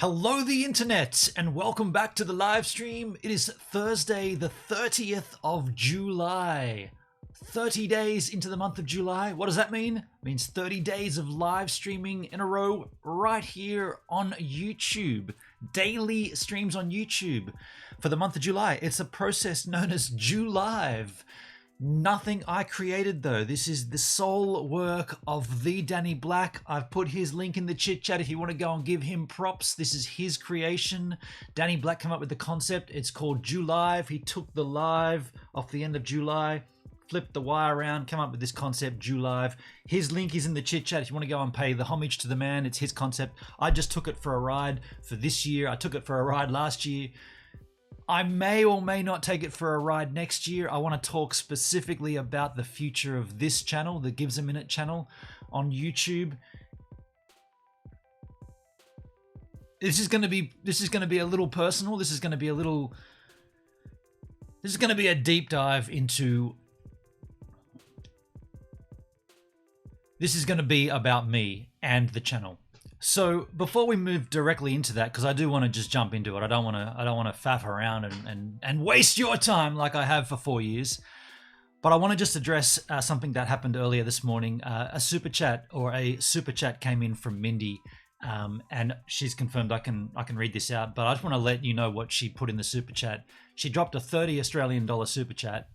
Hello the internet and welcome back to the live stream. It is Thursday the 30th of July. 30 days into the month of July. What does that mean? It means 30 days of live streaming in a row right here on YouTube. Daily streams on YouTube for the month of July. It's a process known as Julive. Nothing I created though. This is the sole work of the Danny Black. I've put his link in the chit chat if you want to go and give him props. This is his creation. Danny Black came up with the concept. It's called Julive. He took the live off the end of July, flipped the Y around, came up with this concept, Julive. His link is in the chit chat if you want to go and pay the homage to the man. It's his concept. I just took it for a ride for this year. I took it for a ride last year. I may or may not take it for a ride next year. I want to talk specifically about the future of this channel, the GivesAMinute channel on YouTube. This is going to be a little personal. This is going to be a deep dive into. This is going to be about me and the channel. So before we move directly into that, because I do want to just jump into it, I don't want to faff around and waste your time like I have for 4 years. But I want to just address something that happened earlier this morning. A super chat came in from Mindy, and she's confirmed I can read this out. But I just want to let you know what she put in the super chat. She dropped a $30 Australian super chat,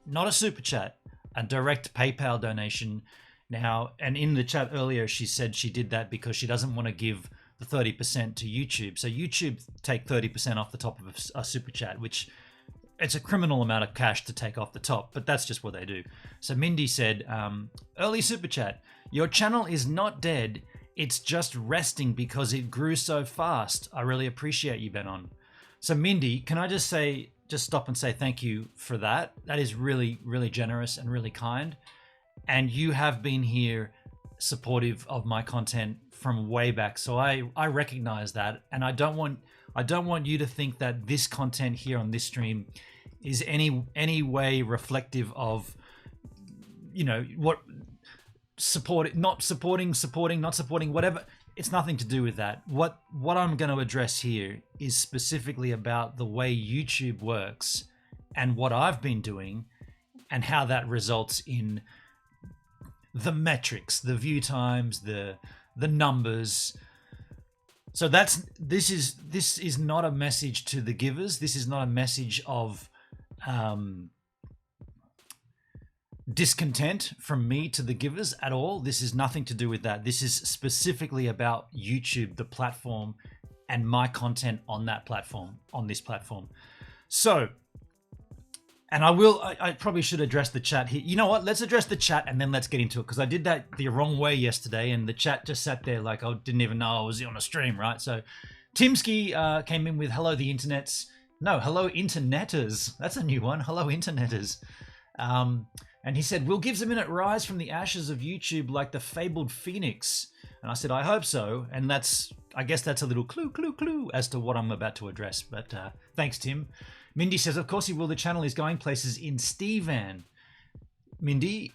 not a super chat, a direct PayPal donation. Now, and in the chat earlier, she said she did that because she doesn't want to give the 30% to YouTube. So YouTube take 30% off the top of a super chat, which it's a criminal amount of cash to take off the top, but that's just what they do. So Mindy said, early super chat, your channel is not dead. It's just resting because it grew so fast. I really appreciate you, Benon. So Mindy, can I just stop and say thank you for that? That is really, really generous and really kind. And you have been here supportive of my content from way back. So I recognize that. And I don't want you to think that this content here on this stream is any way reflective of, you know, what not supporting, whatever. It's nothing to do with that. What I'm going to address here is specifically about the way YouTube works and what I've been doing and how that results in the metrics, the view times, the numbers. So this is not a message to the givers. This is not a message of discontent from me to the givers at all. This is nothing to do with that. This is specifically about YouTube, the platform, and my content on that platform, on this platform. So, and I probably should address the chat here. You know what? Let's address the chat and then let's get into it, because I did that the wrong way yesterday and the chat just sat there like I didn't even know I was on a stream, right? So Timsky came in with hello the internets. No, hello interneters. That's a new one. Hello interneters. And he said, will GivesAMinute rise from the ashes of YouTube like the fabled phoenix? And I said, I hope so. And I guess that's a little clue as to what I'm about to address. But thanks, Tim. Mindy says, of course he will. The channel is going places in Stevan. Mindy,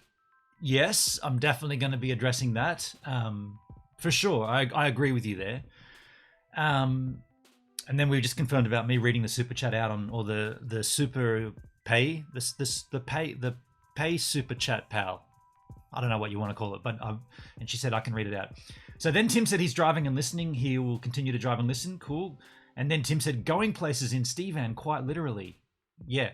yes, I'm definitely going to be addressing that. For sure. I agree with you there. And then we just confirmed about me reading the super chat out on, or the super pay, the pay super chat pal. I don't know what you want to call it, but and she said I can read it out. So then Tim said he's driving and listening. He will continue to drive and listen. Cool. And then Tim said, going places in Stevan, quite literally. Yeah.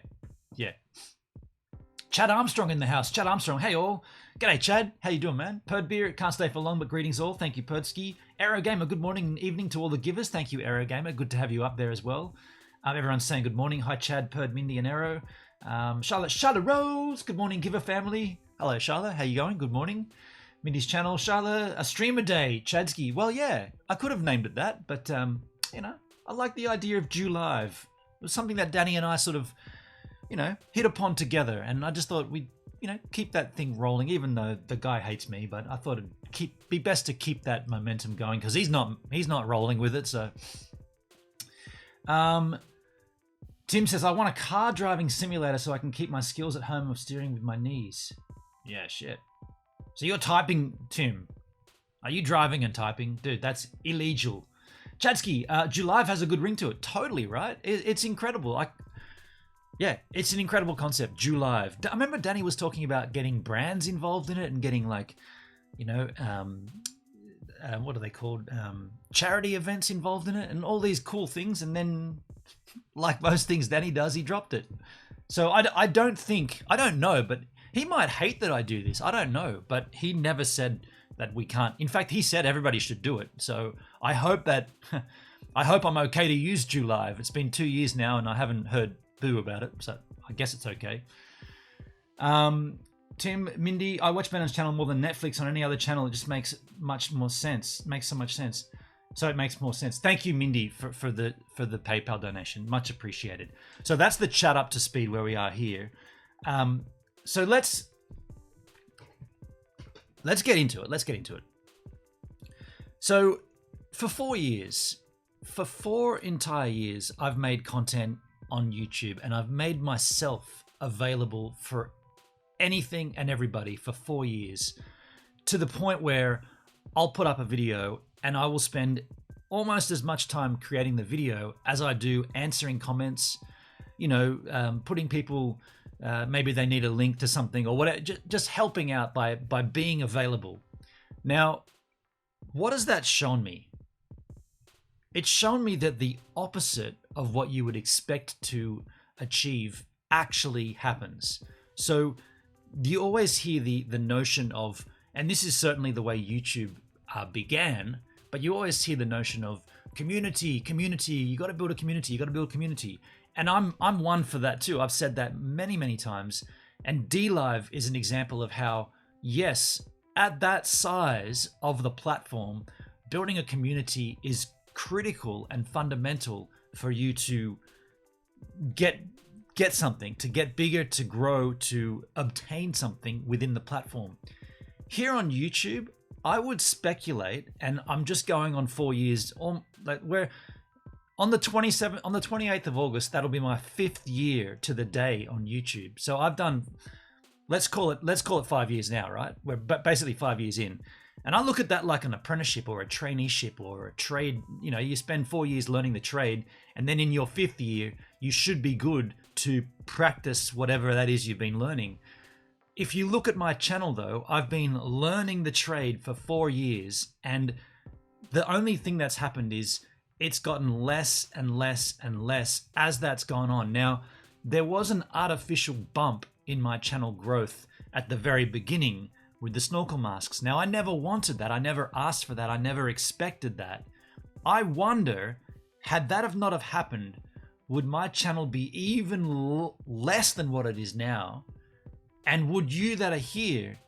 Chad Armstrong in the house. Chad Armstrong, hey all. G'day, Chad. How you doing, man? Perd Beer, can't stay for long, but greetings all. Thank you, Perdsky. Aero Gamer, good morning and evening to all the givers. Thank you, Aero Gamer. Good to have you up there as well. Everyone's saying good morning. Hi, Chad, Perd, Mindy, and Aero. Charlotte Rose, good morning, giver family. Hello, Charlotte. How you going? Good morning. Mindy's channel. Charlotte, a streamer day. Chadsky. Well, yeah, I could have named it that, but, you know, I like the idea of Julive. It was something that Danny and I sort of, you know, hit upon together. And I just thought we'd, you know, keep that thing rolling, even though the guy hates me. But I thought it'd be best to keep that momentum going because he's not rolling with it. So, Tim says, I want a car driving simulator so I can keep my skills at home of steering with my knees. Yeah, shit. So you're typing, Tim. Are you driving and typing? Dude, that's illegal. Chadsky, Julive has a good ring to it. Totally, right? It's incredible. Yeah, it's an incredible concept. Julive. I remember Danny was talking about getting brands involved in it and getting like, you know, what are they called? Charity events involved in it and all these cool things. And then, like most things Danny does, he dropped it. So I don't know, but he might hate that I do this. I don't know, but he never said that we can't. In fact, he said everybody should do it. So I hope I'm okay to use Julive. It's been 2 years now and I haven't heard boo about it, so I guess it's okay. Tim, Mindy, I watch Bennon's channel more than Netflix on any other channel. It just makes much more sense. Makes so much sense. So it makes more sense. Thank you, Mindy, for the PayPal donation. Much appreciated. So that's the chat up to speed where we are here. So let's get into it. Let's get into it. So for 4 years, for 4 entire years, I've made content on YouTube and I've made myself available for anything and everybody for 4 years, to the point where I'll put up a video and I will spend almost as much time creating the video as I do answering comments, you know, putting people, maybe they need a link to something or whatever, just helping out by being available. Now, what has that shown me? It's shown me that the opposite of what you would expect to achieve actually happens. So you always hear the notion of, and this is certainly the way YouTube began, but you always hear the notion of community, you got to build a community, And I'm one for that too. I've said that many times. And DLive is an example of how, yes, at that size of the platform, building a community is critical and fundamental for you to get something, to get bigger, to grow, to obtain something within the platform. Here on YouTube, I would speculate, and I'm just going on 4 years, like where on the 28th of August, that'll be my 5th year to the day on YouTube. So I've done, let's call it 5 years now, right? We're basically 5 years in. And I look at that like an apprenticeship or a traineeship or a trade. You know, you spend 4 years learning the trade, and then in your 5th year, you should be good to practice whatever that is you've been learning. If you look at my channel though, I've been learning the trade for 4 years, and the only thing that's happened is it's gotten less and less and less as that's gone on. Now, there was an artificial bump in my channel growth at the very beginning with the snorkel masks. Now, I never wanted that. I never asked for that. I never expected that. I wonder, had that not have happened, would my channel be even less than what it is now? And would you that are here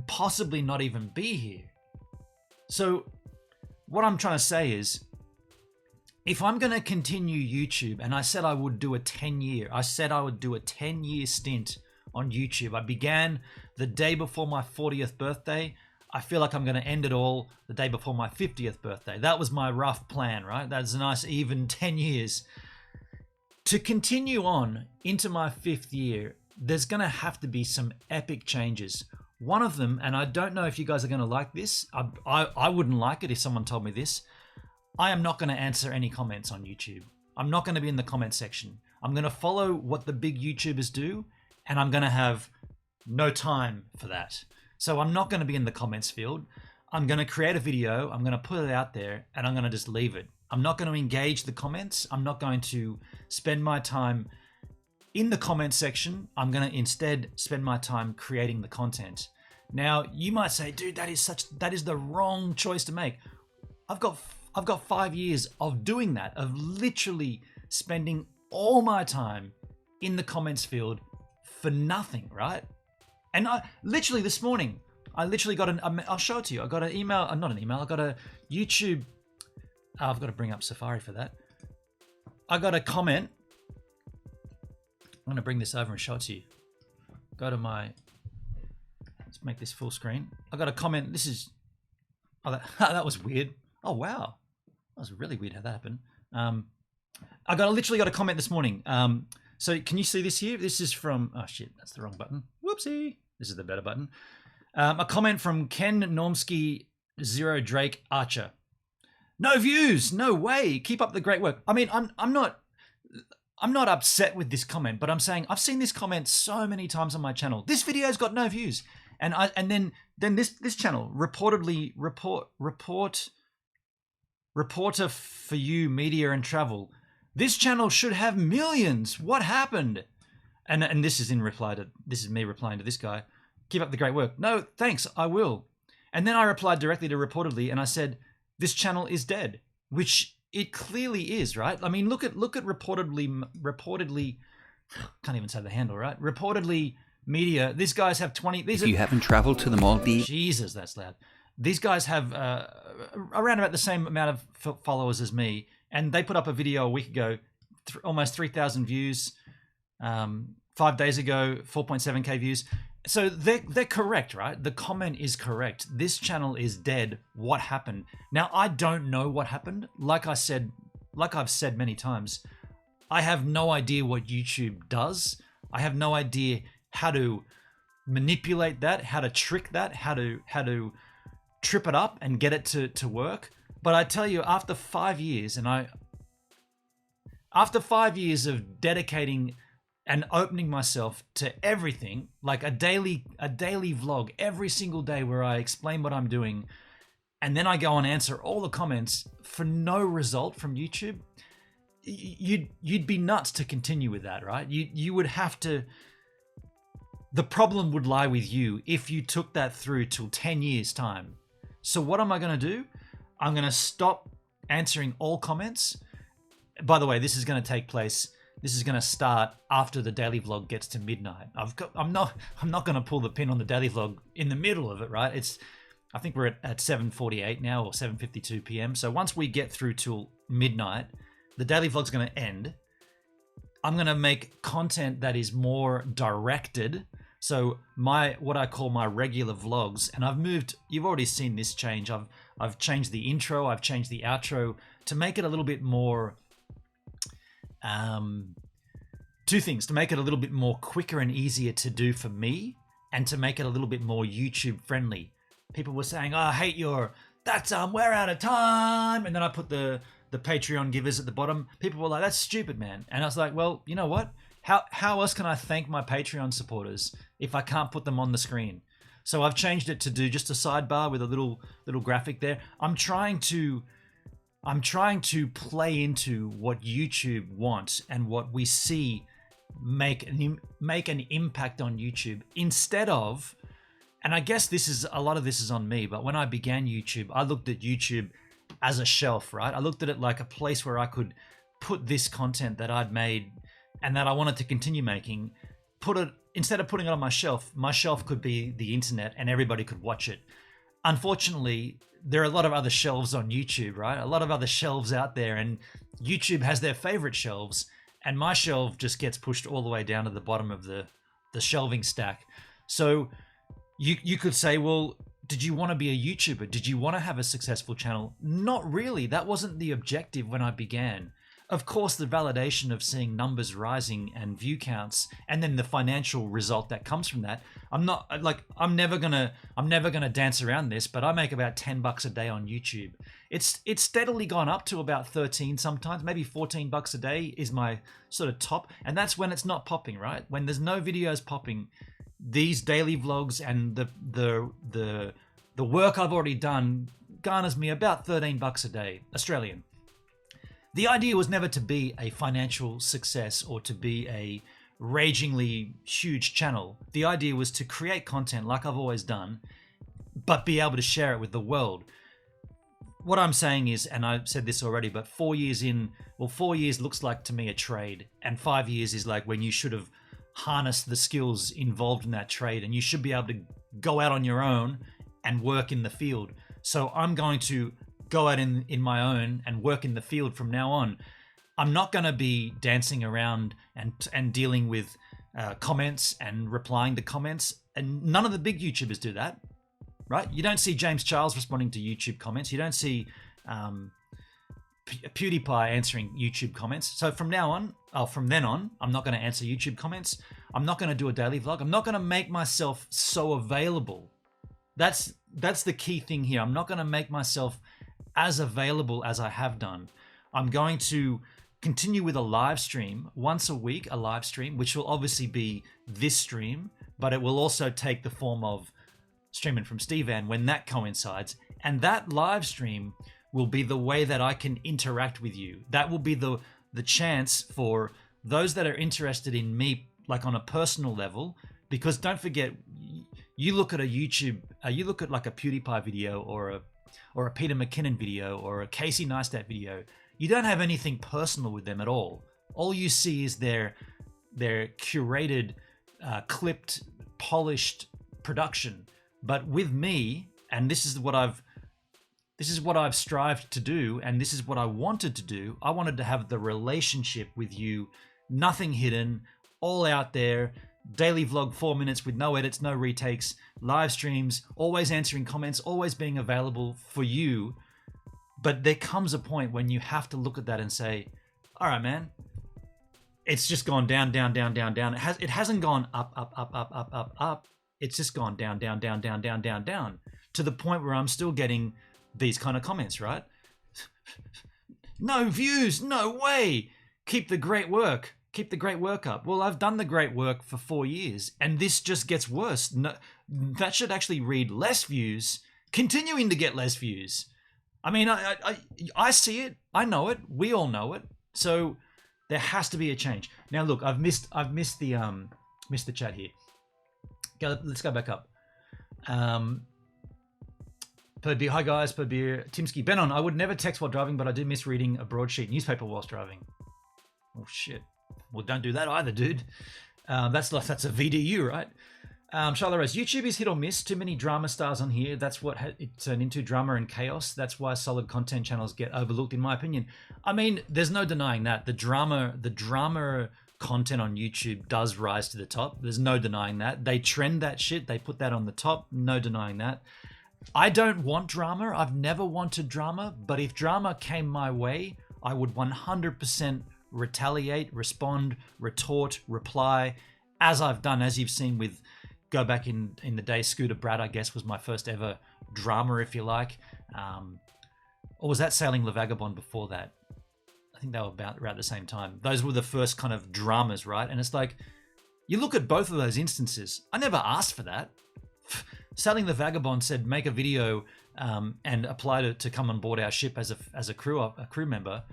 possibly not even be here? So what I'm trying to say is, if I'm going to continue YouTube, and I said I would do a 10-year stint on YouTube. I began the day before my 40th birthday. I feel like I'm going to end it all the day before my 50th birthday. That was my rough plan, right? That's a nice even 10 years. To continue on into my 5th year, there's going to have to be some epic changes. One of them, and I don't know if you guys are going to like this. I wouldn't like it if someone told me this. I am not going to answer any comments on YouTube. I'm not going to be in the comment section. I'm going to follow what the big YouTubers do, and I'm going to have no time for that. So I'm not going to be in the comments field. I'm going to create a video, I'm going to put it out there, and I'm going to just leave it. I'm not going to engage the comments. I'm not going to spend my time in the comment section. I'm going to instead spend my time creating the content. Now, you might say, dude, that is the wrong choice to make. I've got 5 years of doing that, of literally spending all my time in the comments field for nothing, right? And I literally this morning, I literally got I'll show it to you. I got an email, not an email, I got a YouTube, I've got to bring up Safari for that. I got a comment. I'm going to bring this over and show it to you. Go to let's make this full screen. I got a comment. This is, that was weird. Oh, wow. That was really weird how that happened. I literally got a comment this morning. So can you see this here? This is from, oh shit, that's the wrong button. Whoopsie. This is the better button. A comment from Ken Normsky 0 Drake Archer. No views. No way. Keep up the great work. I mean, I'm not upset with this comment, but I'm saying I've seen this comment so many times on my channel. This video's got no views. And then this channel, Reporter for You Media and Travel. This channel should have millions. What happened? And this is me replying to this guy. Keep up the great work. No, thanks, I will. And then I replied directly to Reportedly and I said, this channel is dead, which it clearly is, right? I mean, look at reportedly, can't even say the handle, right? Reportedly Media. These guys have 20. If you haven't traveled to the Maldives. Jesus, that's loud. These guys have around about the same amount of followers as me, and they put up a video a week ago, almost 3,000 views. 5 days ago, 4.7k views. So they're correct, right? The comment is correct. This channel is dead. What happened? Now, I don't know what happened. Like I've said many times, I have no idea what YouTube does. I have no idea how to manipulate that, how to trick that, how to trip it up and get it to work. But I tell you, after 5 years, after 5 years of dedicating and opening myself to everything, like a daily vlog every single day where I explain what I'm doing, and then I go and answer all the comments for no result from YouTube, you'd be nuts to continue with that, right? You would have to. The problem would lie with you if you took that through till 10 years time. So what am I going to do? I'm going to stop answering all comments. By the way, this is going to take place. This is going to start after the daily vlog gets to midnight. I'm not going to pull the pin on the daily vlog in the middle of it, right? I think we're at 7:48 now, or 7:52 p.m. So once we get through till midnight, the daily vlog's going to end. I'm going to make content that is more directed. So what I call my regular vlogs, and I've moved. You've already seen this change. I've changed the intro. I've changed the outro to make it a little bit more. Two things: to make it a little bit more quicker and easier to do for me, and to make it a little bit more YouTube friendly. People were saying, "Oh, I hate your we're out of time," and then I put the Patreon givers at the bottom. People were like, "That's stupid, man." And I was like, "Well, you know what? How else can I thank my Patreon supporters if I can't put them on the screen?" So I've changed it to do just a sidebar with a little graphic there. I'm trying to play into what YouTube wants and what we see make an impact on YouTube, instead of, and I guess a lot of this is on me, but when I began YouTube, I looked at YouTube as a shelf, right? I looked at it like a place where I could put this content that I'd made and that I wanted to continue making, instead of putting it on my shelf could be the internet and everybody could watch it. Unfortunately, there are a lot of other shelves on YouTube, right? A lot of other shelves out there, and YouTube has their favorite shelves, and my shelf just gets pushed all the way down to the bottom of the shelving stack. So you could say, well, did you want to be a YouTuber? Did you want to have a successful channel? Not really. That wasn't the objective when I began. Of course, the validation of seeing numbers rising and view counts, and then the financial result that comes from that. I'm never gonna dance around this, but I make about $10 a day on YouTube. It's steadily gone up to about 13 sometimes, maybe $14 a day is my sort of top, and that's when it's not popping, right? When there's no videos popping, these daily vlogs and the work I've already done garners me about $13 a day, Australian. The idea was never to be a financial success or to be a ragingly huge channel. The idea was to create content like I've always done, but be able to share it with the world. What I'm saying is, and I've said this already, but 4 years in, 4 years looks like to me a trade, and 5 years is like when you should have harnessed the skills involved in that trade, and you should be able to go out on your own and work in the field. So I'm going to go out in my own and work in the field from now on. I'm not going to be dancing around and dealing with comments and replying to comments. And none of the big YouTubers do that, right? You don't see James Charles responding to YouTube comments. You don't see PewDiePie answering YouTube comments. So from then on, I'm not going to answer YouTube comments. I'm not going to do a daily vlog. I'm not going to make myself so available. That's the key thing here. I'm not going to make myself as available as I have done. I'm going to continue with a live stream once a week, a live stream, which will obviously be this stream, but it will also take the form of streaming from Stevan when that coincides. And that live stream will be the way that I can interact with you. That will be the chance for those that are interested in me, like on a personal level, because don't forget, you look at a YouTube, you look at like a PewDiePie video or a Peter McKinnon video or a Casey Neistat video, you don't have anything personal with them at all. All you see is their curated, clipped, polished production. But with me, and this is what I've strived to do, and this is what I wanted to do. I wanted to have the relationship with you, nothing hidden, all out there, daily vlog 4 minutes with no edits, no retakes, live streams, always answering comments, always being available for you. But there comes a point when you have to look at that and say, all right, man, it's just gone down, down, down, down, down. It hasn't gone up, up, up, up, up, up, up. It's just gone down, down, down, down, down, down, down, to the point where I'm still getting these kind of comments, right? No views, no way. Keep the great work. Keep the great work up. Well, I've done the great work for 4 years, and this just gets worse. No, that should actually read less views, continuing to get less views. I mean, I see it. I know it. We all know it. So there has to be a change. Now, look, I've missed the chat here. Let's go back up. Per beer, hi guys, per beer, Timsky, Benon. I would never text while driving, but I do miss reading a broadsheet newspaper whilst driving. Oh shit. Well, don't do that either, dude. That's a VDU, right? Charlotte Rose, YouTube is hit or miss. Too many drama stars on here. That's what it turned into, drama and chaos. That's why solid content channels get overlooked, in my opinion. I mean, there's no denying that. The drama content on YouTube does rise to the top. There's no denying that. They trend that shit. They put that on the top. No denying that. I don't want drama. I've never wanted drama. But if drama came my way, I would 100% retaliate, respond, retort, reply, as I've done, as you've seen with, go back in the day, Scooter Brad, I guess, was my first ever drama, if you like. Or was that Sailing Le Vagabond before that? I think they were about around the same time. Those were the first kind of dramas, right? And it's like, you look at both of those instances. I never asked for that. Sailing the Vagabond said, make a video and apply to come on board our ship as a crew member.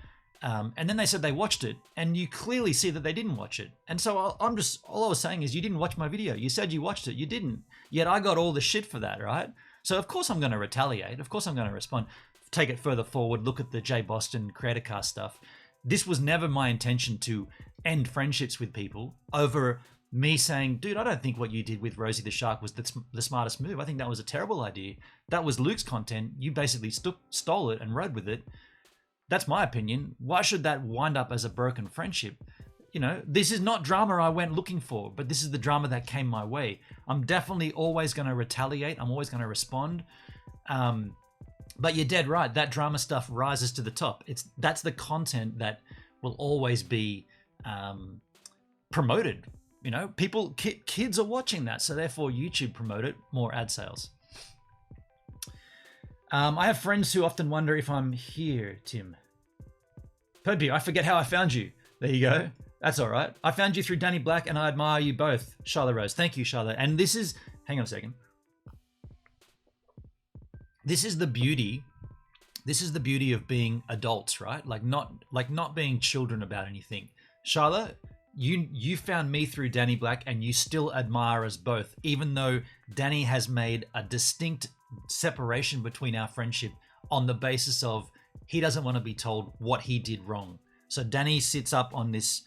And then they said they watched it, and you clearly see that they didn't watch it. And so all I was saying is, you didn't watch my video. You said you watched it. You didn't. Yet I got all the shit for that, right? So of course I'm going to retaliate. Of course I'm going to respond. Take it further forward. Look at the Jay Boston Creator Cast stuff. This was never my intention to end friendships with people over me saying, dude, I don't think what you did with Rosie the Shark was the smartest move. I think that was a terrible idea. That was Luke's content. You basically stole it and rode with it. That's my opinion. Why should that wind up as a broken friendship? You know, this is not drama I went looking for, but this is the drama that came my way. I'm definitely always going to retaliate. I'm always going to respond. But you're dead right. That drama stuff rises to the top. That's the content that will always be promoted. You know, kids are watching that, so therefore YouTube promote it, more ad sales. I have friends who often wonder if I'm here, Tim. Purdy, I forget how I found you. There you go. That's all right. I found you through Danny Black, and I admire you both. Charlotte Rose. Thank you, Charlotte. And this is... Hang on a second. This is the beauty. This is the beauty of being adults, right? Like not being children about anything. Charlotte, you found me through Danny Black, and you still admire us both, even though Danny has made a distinct separation between our friendship on the basis of he doesn't want to be told what he did wrong. So Danny sits up on this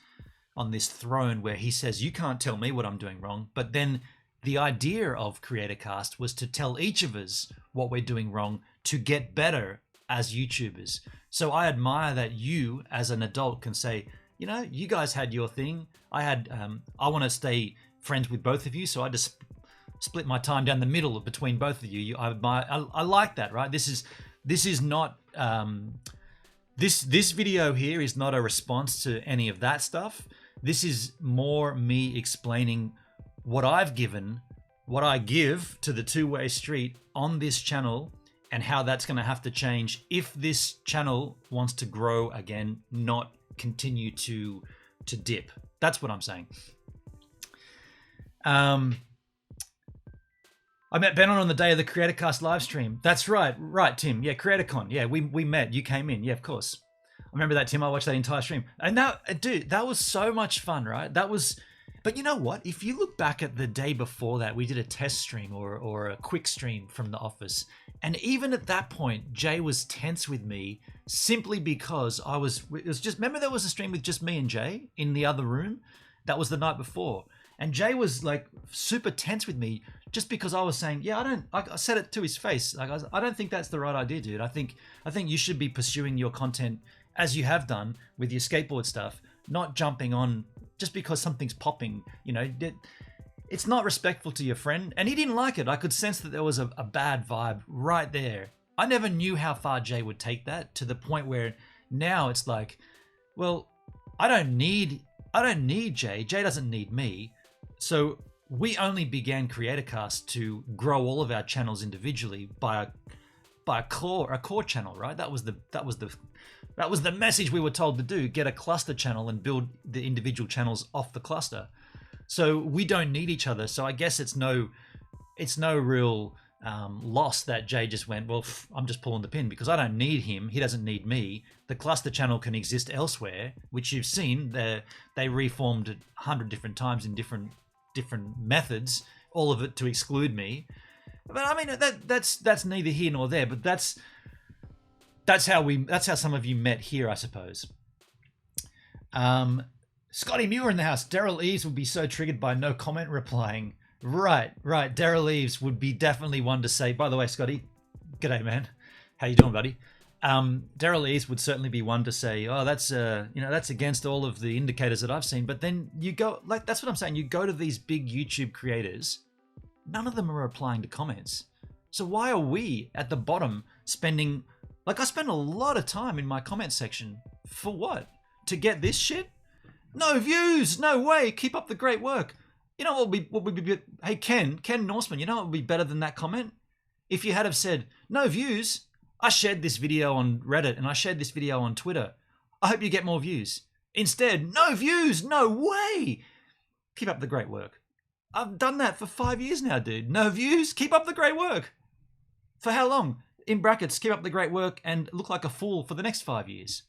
throne where he says, you can't tell me what I'm doing wrong. But then the idea of Creator Cast was to tell each of us what we're doing wrong to get better as YouTubers. So I admire that you as an adult can say, you know, you guys had your thing. I want to stay friends with both of you. So I just split my time down the middle between both of you. I like that, right? This is not this video here is not a response to any of that stuff. This is more me explaining what I give to the two-way street on this channel, and how that's going to have to change if this channel wants to grow again, not continue to dip. That's what I'm saying. I met Benon on the day of the CreatorCast live stream. That's right, Tim. Yeah, CreatorCon. Yeah, we met. You came in. Yeah, of course. I remember that, Tim. I watched that entire stream, and that, dude, that was so much fun, right? That was. But you know what? If you look back at the day before that, we did a test stream or a quick stream from the office. And even at that point, Jay was tense with me simply because it was just, remember there was a stream with just me and Jay in the other room? That was the night before. And Jay was like super tense with me just because I was saying, yeah, I said it to his face. Like, I don't think that's the right idea, dude. I think you should be pursuing your content as you have done with your skateboard stuff, not jumping on just because something's popping, you know. It's not respectful to your friend. And he didn't like it. I could sense that there was a bad vibe right there. I never knew how far Jay would take that, to the point where now it's like, well, I don't need Jay. Jay doesn't need me. So we only began CreatorCast to grow all of our channels individually by a core channel, right? That was the message we were told to do: get a cluster channel and build the individual channels off the cluster. So we don't need each other. So I guess it's no real loss that Jay just went, well, I'm just pulling the pin because I don't need him. He doesn't need me. The cluster channel can exist elsewhere, which you've seen. They reformed 100 different times in different methods, all of it to exclude me. But I mean, that's neither here nor there. But that's how some of you met here, I suppose. Scotty Muir in the house. Daryl Eves would be so triggered by no comment replying. Right. Daryl Eves would be definitely one to say. By the way, Scotty, g'day, man. How you doing, buddy? Daryl Eves would certainly be one to say, oh, that's that's against all of the indicators that I've seen. But then you go, like, that's what I'm saying. You go to these big YouTube creators, none of them are replying to comments. So why are we at the bottom spending, like, I spend a lot of time in my comment section for what? To get this shit? No views, no way. Keep up the great work. You know what would be hey, Ken Norseman, you know what would be better than that comment? If you had have said, no views, I shared this video on Reddit and I shared this video on Twitter. I hope you get more views. Instead, no views, no way. Keep up the great work. I've done that for 5 years now, dude. No views, keep up the great work. For how long? In brackets, keep up the great work and look like a fool for the next 5 years.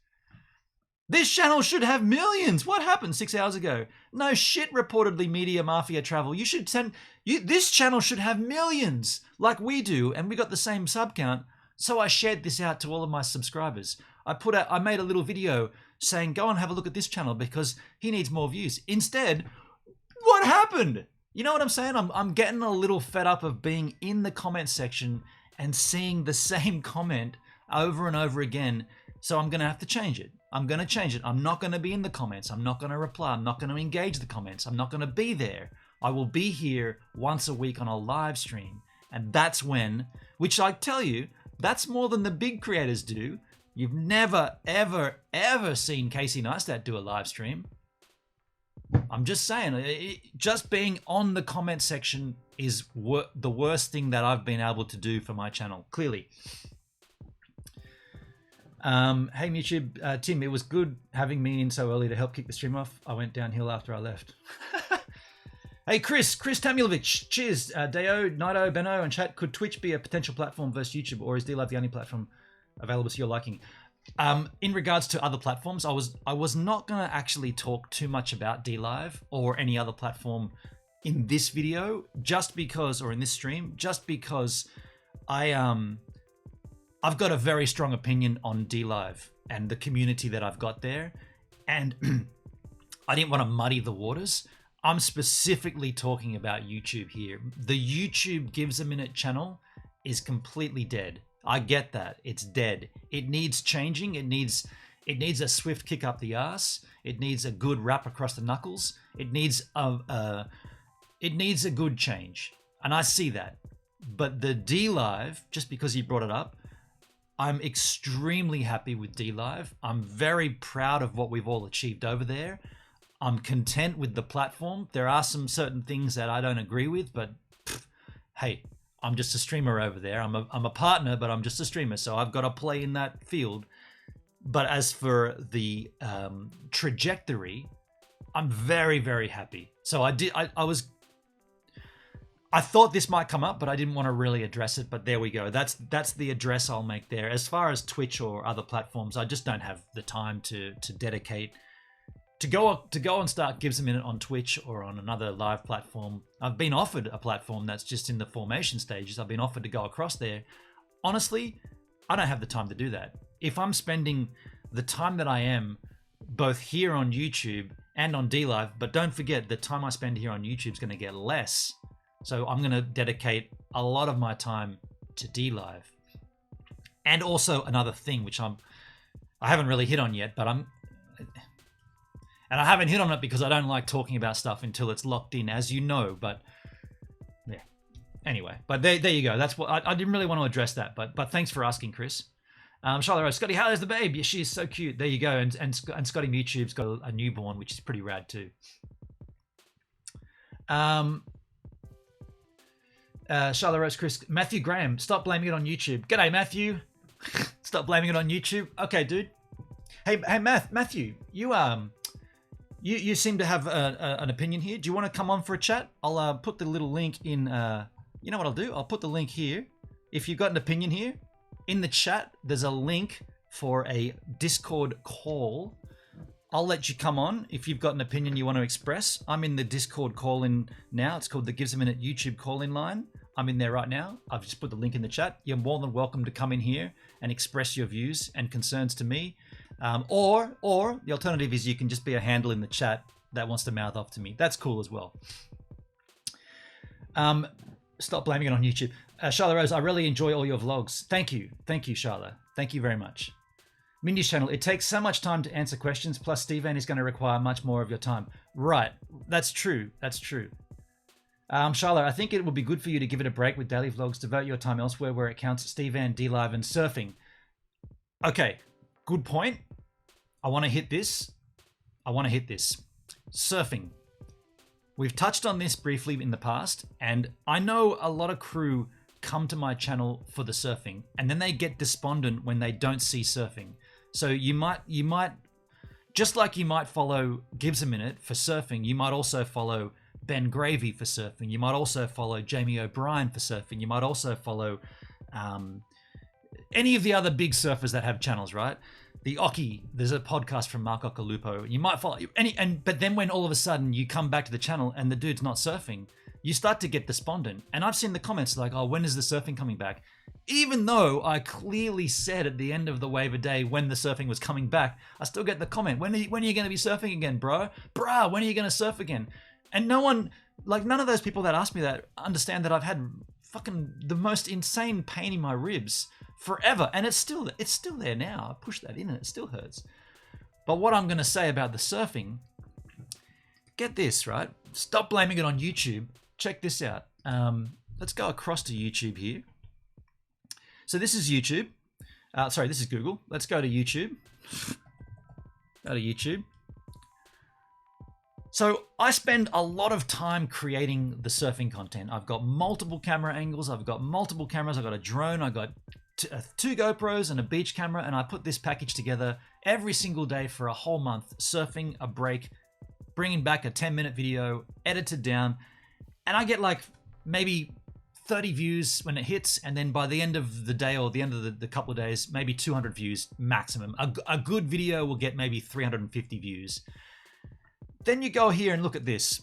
This channel should have millions. What happened 6 hours ago? No shit, reportedly Media Mafia Travel. This channel should have millions like we do, and we got the same sub count. So I shared this out to all of my subscribers. I made a little video saying, go and have a look at this channel because he needs more views. Instead, what happened? You know what I'm saying? I'm getting a little fed up of being in the comment section and seeing the same comment over and over again. So I'm going to have to change it. I'm going to change it. I'm not going to be in the comments. I'm not going to reply. I'm not going to engage the comments. I'm not going to be there. I will be here once a week on a live stream. And that's when, which I tell you, that's more than the big creators do. You've never, ever, ever seen Casey Neistat do a live stream. I'm just saying, just being on the comment section is the worst thing that I've been able to do for my channel, clearly. Hey YouTube, Tim, it was good having me in so early to help kick the stream off. I went downhill after I left. Hey Chris Tamulovic, cheers. Deo, Nido, Benno, and chat. Could Twitch be a potential platform versus YouTube, or is DLive the only platform available to your liking? In regards to other platforms, I was not going to actually talk too much about DLive or any other platform in this video, just because, or in this stream, just because I've got a very strong opinion on DLive and the community that I've got there, and I didn't want to muddy the waters. I'm specifically talking about YouTube here. The YouTube GivesAMinute channel is completely dead. I get that. It's dead. It needs changing. It needs a swift kick up the ass. It needs a good rap across the knuckles. It needs a good change. And I see that. But the DLive, just because you brought it up, I'm extremely happy with DLive. I'm very proud of what we've all achieved over there. I'm content with the platform. There are some certain things that I don't agree with, but hey, I'm just a streamer over there. I'm a partner, but I'm just a streamer. So I've got to play in that field. But as for the trajectory, I'm very, very happy. So I thought this might come up, but I didn't want to really address it. But there we go. That's the address I'll make there. As far as Twitch or other platforms, I just don't have the time to dedicate to go and start GivesAMinute on Twitch or on another live platform. I've been offered a platform that's just in the formation stages. I've been offered to go across there. Honestly, I don't have the time to do that. If I'm spending the time that I am both here on YouTube and on DLive, but don't forget the time I spend here on YouTube is going to get less. So I'm going to dedicate a lot of my time to DLive. And also another thing, which I haven't really hit on yet, but and I haven't hit on it because I don't like talking about stuff until it's locked in, as you know, but yeah. Anyway, but there you go. That's what I didn't really want to address that, but thanks for asking, Chris. Charlotte Rose, Scotty, how is the babe? Yeah, she is so cute. There you go. And Scotty YouTube's got a newborn, which is pretty rad too. Charlotte Rose, Chris, Matthew Graham, stop blaming it on YouTube. G'day, Matthew. Stop blaming it on YouTube. Okay, dude. Hey, Matthew, you seem to have an opinion here. Do you want to come on for a chat? I'll put the little link in. You know what I'll do? I'll put the link here. If you've got an opinion here, in the chat, there's a link for a Discord call. I'll let you come on if you've got an opinion you want to express. I'm in the Discord call-in now. It's called the GivesAMinute YouTube call-in line. I'm in there right now. I've just put the link in the chat. You're more than welcome to come in here and express your views and concerns to me. Or the alternative is you can just be a handle in the chat that wants to mouth off to me. That's cool as well. Stop blaming it on YouTube. Charlotte Rose, I really enjoy all your vlogs. Thank you, Charlotte. Thank you very much. Mindy's channel, it takes so much time to answer questions, plus Stevan is going to require much more of your time. Right, that's true. Charlotte, I think it would be good for you to give it a break with daily vlogs. Devote your time elsewhere where it counts. Stevan, DLive, and surfing. Okay, good point. I want to hit this. Surfing. We've touched on this briefly in the past, and I know a lot of crew come to my channel for the surfing, and then they get despondent when they don't see surfing. So you might, just like you might follow GivesAMinute for surfing, you might also follow Ben Gravy for surfing. You might also follow Jamie O'Brien for surfing. You might also follow any of the other big surfers that have channels, right? The Oki, there's a podcast from Mark Ocalupo. You might follow but then when all of a sudden you come back to the channel and the dude's not surfing, you start to get despondent. And I've seen the comments like, oh, when is the surfing coming back? Even though I clearly said at the end of the wave a day when the surfing was coming back, I still get the comment, when are you going to be surfing again, bro? Bruh, when are you going to surf again? And none of those people that ask me that understand that I've had fucking the most insane pain in my ribs forever. And it's still there now. I pushed that in and it still hurts. But what I'm going to say about the surfing, get this, right? Stop blaming it on YouTube. Check this out. Let's go across to YouTube here. So this is YouTube. Sorry, this is Google. Let's go to YouTube. Go to YouTube. So I spend a lot of time creating the surfing content. I've got multiple camera angles. I've got multiple cameras. I've got a drone. I've got two GoPros and a beach camera. And I put this package together every single day for a whole month, surfing a break, bringing back a 10-minute video, edited down. And I get like maybe 30 views when it hits. And then by the end of the day or the end of the couple of days, maybe 200 views maximum. A good video will get maybe 350 views. Then you go here and look at this.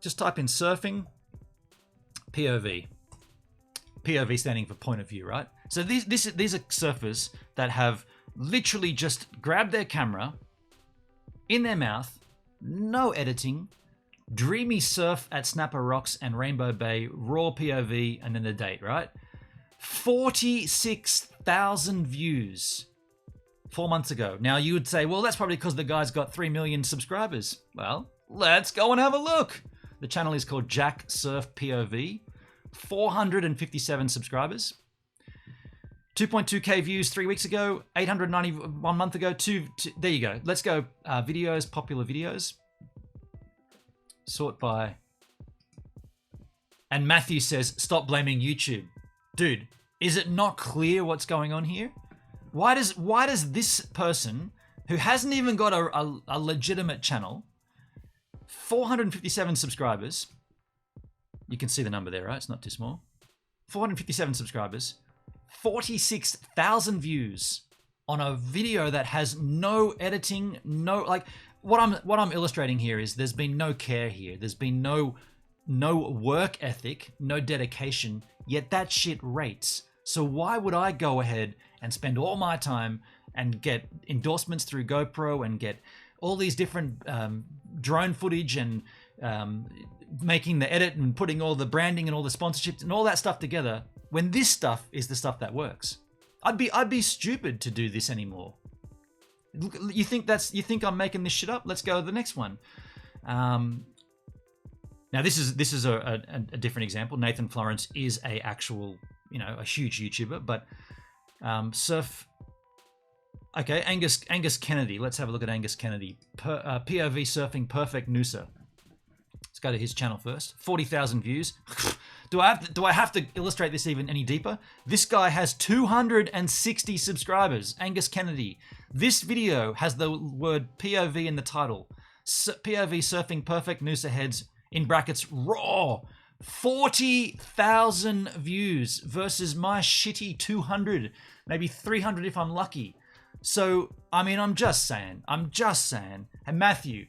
Just type in surfing, POV. POV standing for point of view, right? So these are surfers that have literally just grabbed their camera in their mouth, no editing, dreamy surf at Snapper Rocks and Rainbow Bay, raw POV, and then the date, right? 46,000 views 4 months ago. Now you would say, well, that's probably because the guy's got 3 million subscribers. Well, let's go and have a look. The channel is called Jack Surf POV. 457 subscribers. 2.2k views 3 weeks ago. 890 1 month ago. There you go. Let's go. Videos, popular videos. Sort by And Matthew says, stop blaming YouTube. Dude, is it not clear what's going on here? Why does this person, who hasn't even got a legitimate channel, 457 subscribers, you can see the number there, right? It's not too small. 457 subscribers, 46,000 views on a video that has no editing, no, like, what I'm illustrating here is there's been no care here. There's been no work ethic, no dedication, yet that shit rates. So why would I go ahead and spend all my time and get endorsements through GoPro and get all these different drone footage and making the edit and putting all the branding and all the sponsorships and all that stuff together when this stuff is the stuff that works? I'd be stupid to do this anymore. You think I'm making this shit up? Let's go to the next one. Now this is a different example. Nathan Florence is a actual, a huge YouTuber, but Okay, Angus Kennedy. Let's have a look at Angus Kennedy. POV surfing perfect Noosa. Let's go to his channel first. 40,000 views. Do I have to illustrate this even any deeper? This guy has 260 subscribers. Angus Kennedy. This video has the word POV in the title. POV surfing perfect Noosa heads in brackets raw. 40,000 views versus my shitty 200, maybe 300 if I'm lucky. So, I mean, I'm just saying. And Matthew,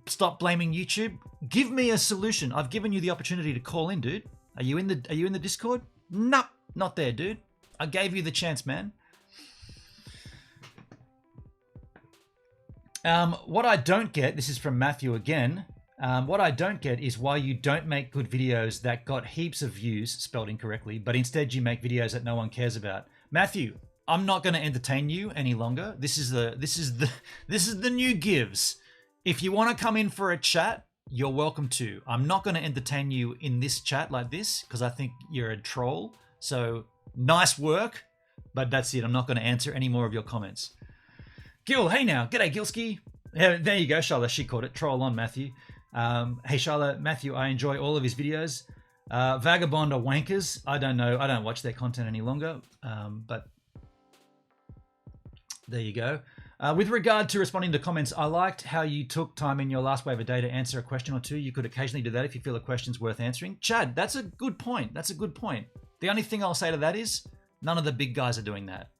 stop blaming YouTube. Give me a solution. I've given you the opportunity to call in, dude. Are you in the Discord? No, not there, dude. I gave you the chance, man. What I don't get, this is from Matthew again. What I don't get is why you don't make good videos that got heaps of views, spelled incorrectly, but instead you make videos that no one cares about. Matthew, I'm not going to entertain you any longer. This is the new Gives. If you want to come in for a chat, you're welcome to. I'm not going to entertain you in this chat like this because I think you're a troll. So nice work, but that's it. I'm not going to answer any more of your comments. Gil, hey now. G'day, Gilski. Yeah, there you go, Charlotte. She caught it. Troll on, Matthew. Hey, Charlotte. Matthew, I enjoy all of his videos. Vagabond are wankers. I don't know. I don't watch their content any longer. But there you go. With regard to responding to comments, I liked how you took time in your last wave of day to answer a question or two. You could occasionally do that if you feel a question's worth answering. Chad, that's a good point. That's a good point. The only thing I'll say to that is none of the big guys are doing that.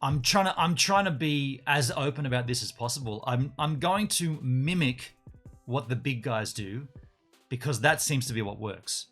I'm trying to be as open about this as possible. I'm going to mimic what the big guys do because that seems to be what works.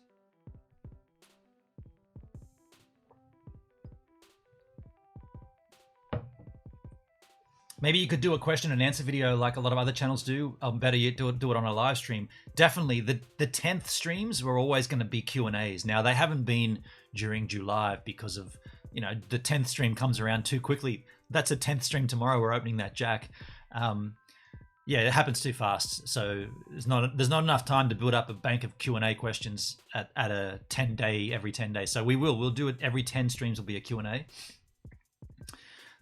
Maybe you could do a question and answer video like a lot of other channels do. Better yet, do it on a live stream. Definitely, the 10th streams were always going to be Q&As. Now, they haven't been during July because of, the 10th stream comes around too quickly. That's a 10th stream tomorrow. We're opening that jack. Yeah, it happens too fast. So there's not enough time to build up a bank of Q&A questions at a 10-day, every 10 days. So we'll do it every 10 streams will be a Q&A.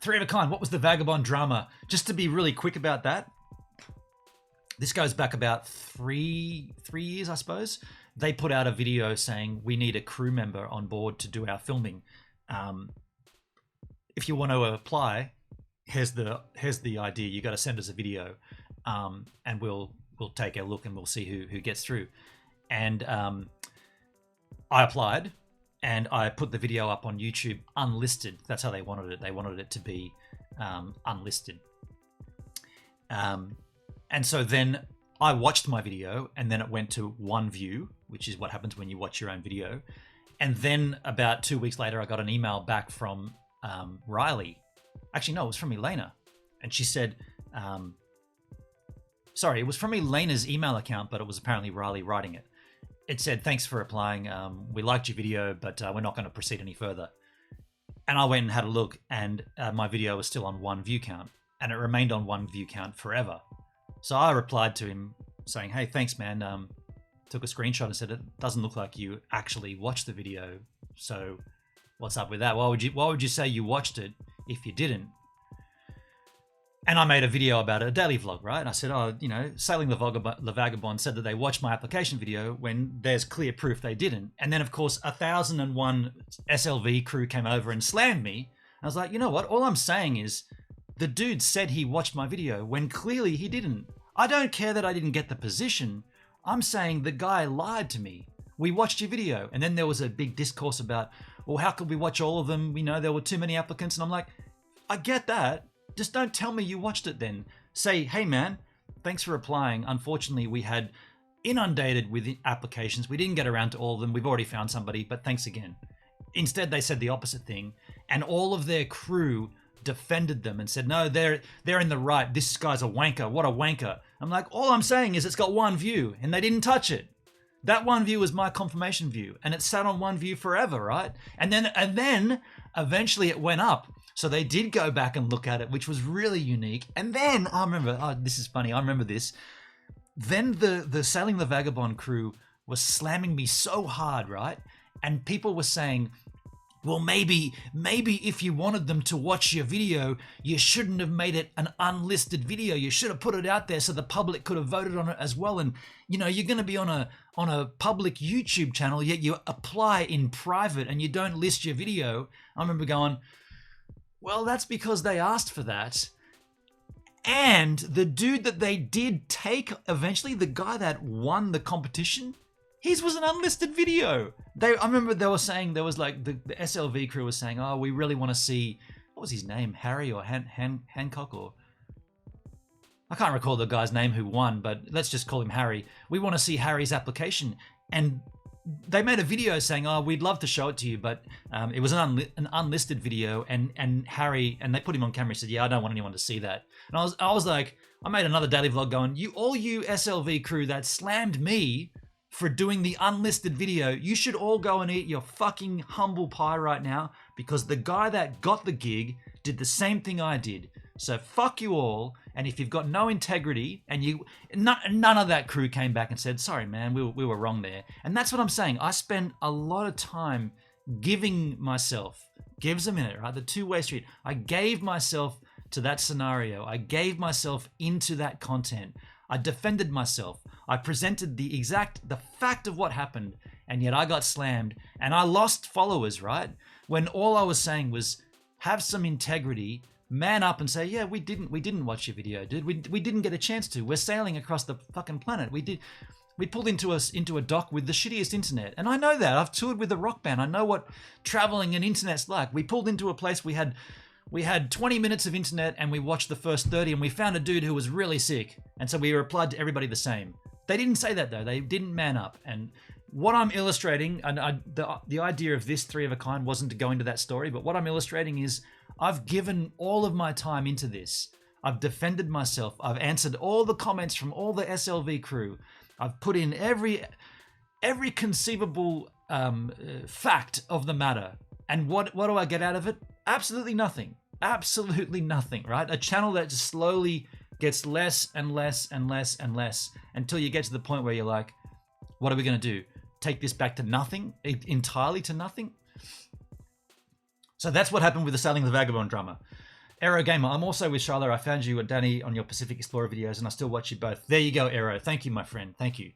Three of a kind. What was the Vagabond drama? Just to be really quick about that, this goes back about three years, I suppose. They put out a video saying we need a crew member on board to do our filming. If you want to apply, here's the idea. You got to send us a video, and we'll take a look and we'll see who gets through. And I applied. And I put the video up on YouTube unlisted. That's how they wanted it. They wanted it to be unlisted. And so then I watched my video and then it went to 1 view, which is what happens when you watch your own video. And then about 2 weeks later, I got an email back from Riley. Actually, no, it was from Elena. And she said, sorry, it was from Elena's email account, but it was apparently Riley writing it. It said, thanks for applying. We liked your video, but we're not going to proceed any further. And I went and had a look, and my video was still on 1 view count, and it remained on 1 view count forever. So I replied to him saying, hey, thanks, man. Took a screenshot and said, it doesn't look like you actually watched the video. So what's up with that? Why would you say you watched it if you didn't? And I made a video about it, a daily vlog, right? And I said, oh, you know, Sailing the Vagabond said that they watched my application video when there's clear proof they didn't. And then, of course, 1001 SLV crew came over and slammed me. I was like, you know what? All I'm saying is the dude said he watched my video when clearly he didn't. I don't care that I didn't get the position. I'm saying the guy lied to me. We watched your video. And then there was a big discourse about, well, how could we watch all of them? We know there were too many applicants. And I'm like, I get that. Just don't tell me you watched it then. Say, hey man, thanks for applying. Unfortunately, we had inundated with applications. We didn't get around to all of them. We've already found somebody, but thanks again. Instead, they said the opposite thing. And all of their crew defended them and said, no, they're in the right. This guy's a wanker. What a wanker. I'm like, all I'm saying is it's got one view and they didn't touch it. That one view was my confirmation view and it sat on one view forever, right? And then eventually it went up. So they did go back and look at it, which was really unique. And then I remember, this is funny. I remember this. Then the Sailing the Vagabond crew was slamming me so hard, right? And people were saying, well, maybe if you wanted them to watch your video, you shouldn't have made it an unlisted video. You should have put it out there so the public could have voted on it as well. And you know, you're going to be on a public YouTube channel, yet you apply in private and you don't list your video. I remember going, well, that's because they asked for that. And the dude that they did take eventually, the guy that won the competition, his was an unlisted video. I remember they were saying, there was like the SLV crew was saying, oh, we really want to see, what was his name? Harry or Hancock, or I can't recall the guy's name who won, but let's just call him Harry. We want to see Harry's application. And they made a video saying, oh, we'd love to show it to you, but it was an unlisted video, and Harry, and they put him on camera, he said, yeah, I don't want anyone to see that. And I was like, I made another daily vlog going, you SLV crew that slammed me for doing the unlisted video, you should all go and eat your fucking humble pie right now, because the guy that got the gig did the same thing I did. So fuck you all. And if you've got no integrity, and none of that crew came back and said, sorry, man, we were wrong there. And that's what I'm saying. I spend a lot of time giving myself, GivesAMinute, right? The two-way street. I gave myself to that scenario. I gave myself into that content. I defended myself. I presented the fact of what happened, and yet I got slammed and I lost followers, right? When all I was saying was have some integrity, man up and say, yeah, we didn't watch your video, dude. We didn't get a chance to. We're sailing across the fucking planet. We pulled into a dock with the shittiest internet. And I know that. I've toured with a rock band. I know what traveling and internet's like. We pulled into a place, we had 20 minutes of internet and we watched the first 30 and we found a dude who was really sick. And so we replied to everybody the same. They didn't say that though. They didn't man up. And what I'm illustrating, and the idea of this 3 of a kind wasn't to go into that story, but what I'm illustrating is I've given all of my time into this. I've defended myself. I've answered all the comments from all the SLV crew. I've put in every conceivable fact of the matter. And what do I get out of it? Absolutely nothing. Absolutely nothing, right? A channel that just slowly gets less and less and less and less until you get to the point where you're like, what are we going to do? Take this back to nothing? Entirely to nothing? So that's what happened with the Sailing the Vagabond drama. Aero Gamer, I'm also with Shiloh. I found you and Danny on your Pacific Explorer videos and I still watch you both. There you go, Aero. Thank you, my friend. Thank you.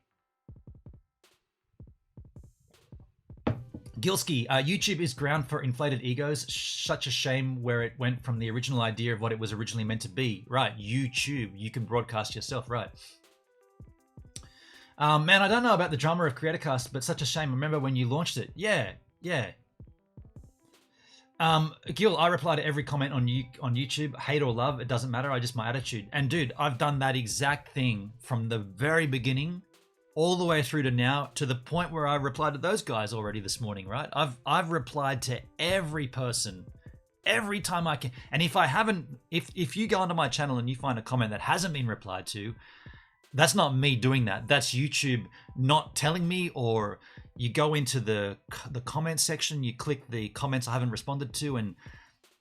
Gilski, YouTube is ground for inflated egos. Such a shame where it went from the original idea of what it was originally meant to be. Right, YouTube. You can broadcast yourself, right. Man, I don't know about the drama of CreatorCast, but such a shame. Remember when you launched it? Yeah. Gil, I reply to every comment on YouTube. Hate or love, it doesn't matter. My attitude. And dude, I've done that exact thing from the very beginning all the way through to now, to the point where I replied to those guys already this morning, right? I've replied to every person every time I can. And if I haven't, if you go onto my channel and you find a comment that hasn't been replied to, that's not me doing that. That's YouTube not telling me, or you go into the comment section, you click the comments I haven't responded to, and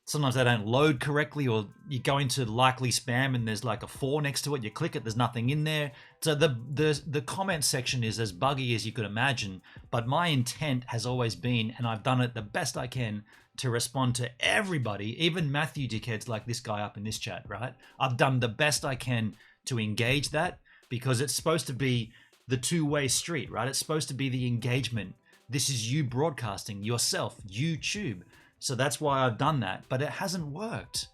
Sometimes they don't load correctly, or you go into likely spam and there's like a 4 next to it. You click it, there's nothing in there. So the comment section is as buggy as you could imagine. But my intent has always been, and I've done it the best I can, to respond to everybody, even Matthew dickheads like this guy up in this chat, right? I've done the best I can to engage that, because it's supposed to be the two-way street, right? It's supposed to be the engagement. This is you broadcasting yourself, YouTube. So that's why I've done that, but it hasn't worked.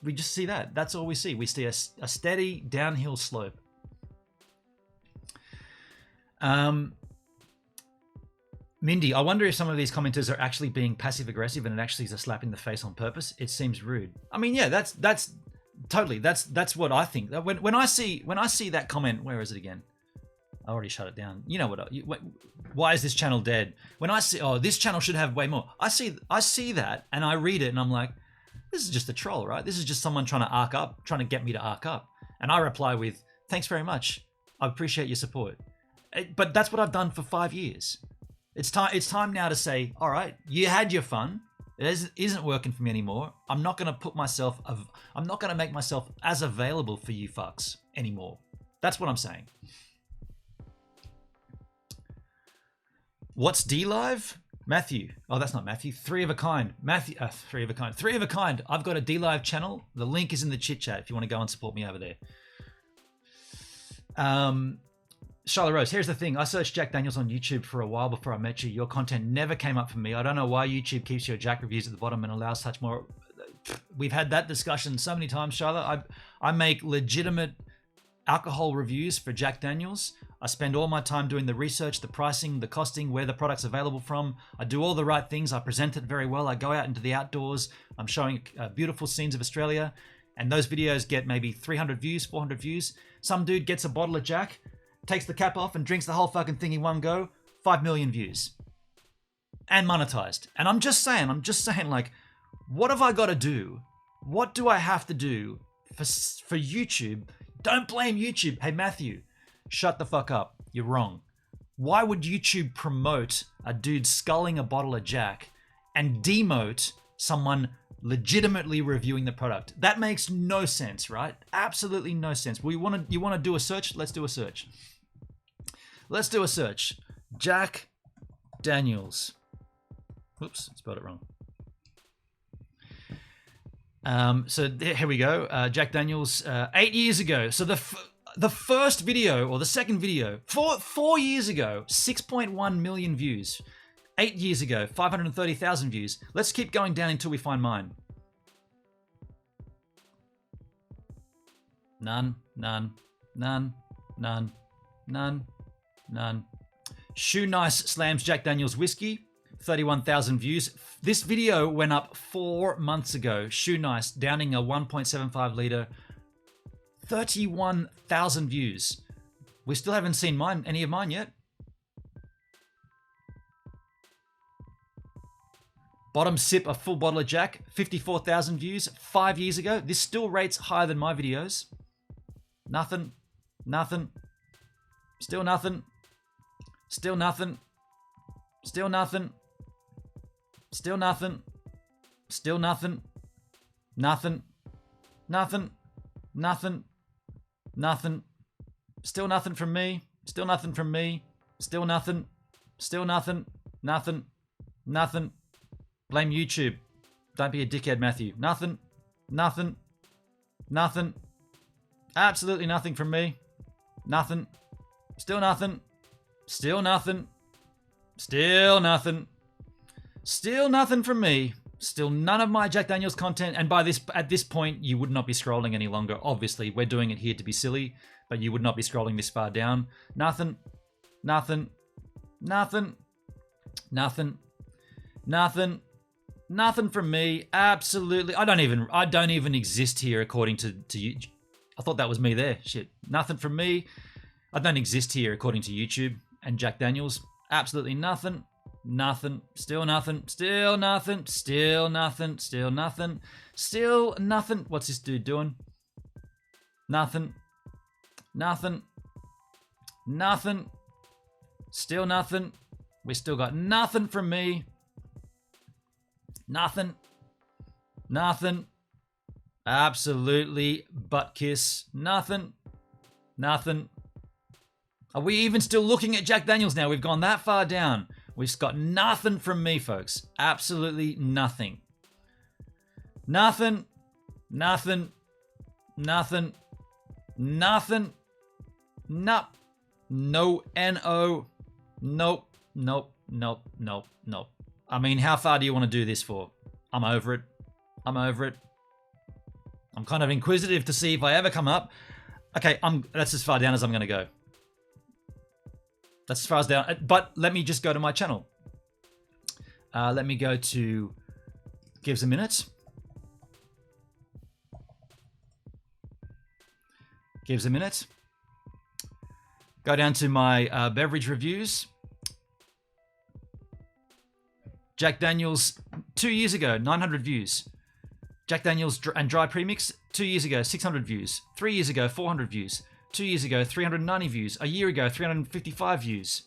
We just see that. That's all we see. We see a steady downhill slope. Mindy, I wonder if some of these commenters are actually being passive aggressive and it actually is a slap in the face on purpose. It seems rude. I mean, yeah, that's totally. That's what I think. When I see that comment, where is it again? I already shut it down. You know what? Why is this channel dead? When I see, oh, this channel should have way more. I see that and I read it and I'm like, this is just a troll, right? This is just someone trying to arc up, trying to get me to arc up. And I reply with, thanks very much. I appreciate your support. But that's what I've done for 5 years. It's time now to say, all right, you had your fun. It isn't working for me anymore. I'm not going to make myself as available for you fucks anymore. That's what I'm saying. What's D-Live? Matthew. Oh, that's not Matthew. 3 of a kind. Matthew. 3 of a kind. 3 of a kind. I've got a D-Live channel. The link is in the chit chat if you want to go and support me over there. Charlotte Rose, here's the thing. I searched Jack Daniels on YouTube for a while before I met you. Your content never came up for me. I don't know why YouTube keeps your Jack reviews at the bottom and allows such more. We've had that discussion so many times, Charlotte. I make legitimate alcohol reviews for Jack Daniels. I spend all my time doing the research, the pricing, the costing, where the product's available from. I do all the right things. I present it very well. I go out into the outdoors. I'm showing beautiful scenes of Australia. And those videos get maybe 300 views, 400 views. Some dude gets a bottle of Jack, takes the cap off and drinks the whole fucking thing in one go. 5 million views. And monetized. And I'm just saying, like, what have I got to do? What do I have to do for YouTube? Don't blame YouTube. Hey, Matthew, shut the fuck up. You're wrong. Why would YouTube promote a dude sculling a bottle of Jack and demote someone legitimately reviewing the product? That makes no sense, right? Absolutely no sense. You want to do a search? Let's do a search. Let's do a search. Jack Daniels. Oops, spelled it wrong. So here we go. Jack Daniels, 8 years ago. So the first video, or the second video, 4 years ago, 6.1 million views. 8 years ago, 530,000 views. Let's keep going down until we find mine. None. Shoe Nice slams Jack Daniels whiskey. 31,000 views. This video went up 4 months ago. Shoe Nice downing a 1.75 liter. 31,000 views. We still haven't seen any of mine yet. Bottom sip a full bottle of Jack. 54,000 views 5 years ago. This still rates higher than my videos. Nothing. Still nothing. Still nothing. Still nothing. Still nothing. Still nothing. Nothing. Still nothing from me. Still nothing from me. Still nothing. Still nothing. Nothing. Blame YouTube. Don't be a dickhead, Matthew. Nothing. Absolutely nothing from me. Nothing. Still nothing. Still nothing. Still nothing. Still nothing from me. Still none of my Jack Daniels content. And at this point, you would not be scrolling any longer. Obviously, we're doing it here to be silly, but you would not be scrolling this far down. Nothing from me. Absolutely. I don't even exist here according to you. I thought that was me there. Shit. Nothing from me. I don't exist here according to YouTube and Jack Daniels. Absolutely nothing. Still nothing. What's this dude doing? Nothing. Still nothing. We still got nothing from me. Nothing. Nothing. Absolutely butt kiss. Nothing. Nothing. Are we even still looking at Jack Daniels now? We've gone that far down. We've got nothing from me, folks. Absolutely nothing. Nothing. Nothing. Nothing. Nothing. Nope. No. N-O. Nope. Nope. Nope. Nope. Nope. I mean, how far do you want to do this for? I'm over it. I'm over it. I'm kind of inquisitive to see if I ever come up. Okay, that's as far down as I'm going to go. That's as far as down. But let me just go to my channel. Let me go to GivesAMinute. GivesAMinute. Go down to my beverage reviews. Jack Daniels 2 years ago, 900 views. Jack Daniels and Dry Premix 2 years ago, 600 views. 3 years ago, 400 views. 2 years ago, 390 views. A year ago, 355 views.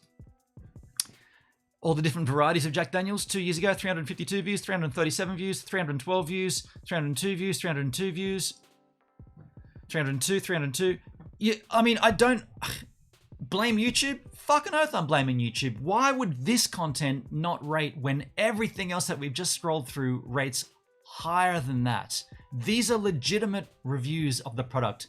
All the different varieties of Jack Daniels. 2 years ago, 352 views, 337 views, 312 views, 302 views, 302 views, 302, 302. Yeah, I mean, I don't blame YouTube. Fucking oath I'm blaming YouTube. Why would this content not rate when everything else that we've just scrolled through rates higher than that? These are legitimate reviews of the product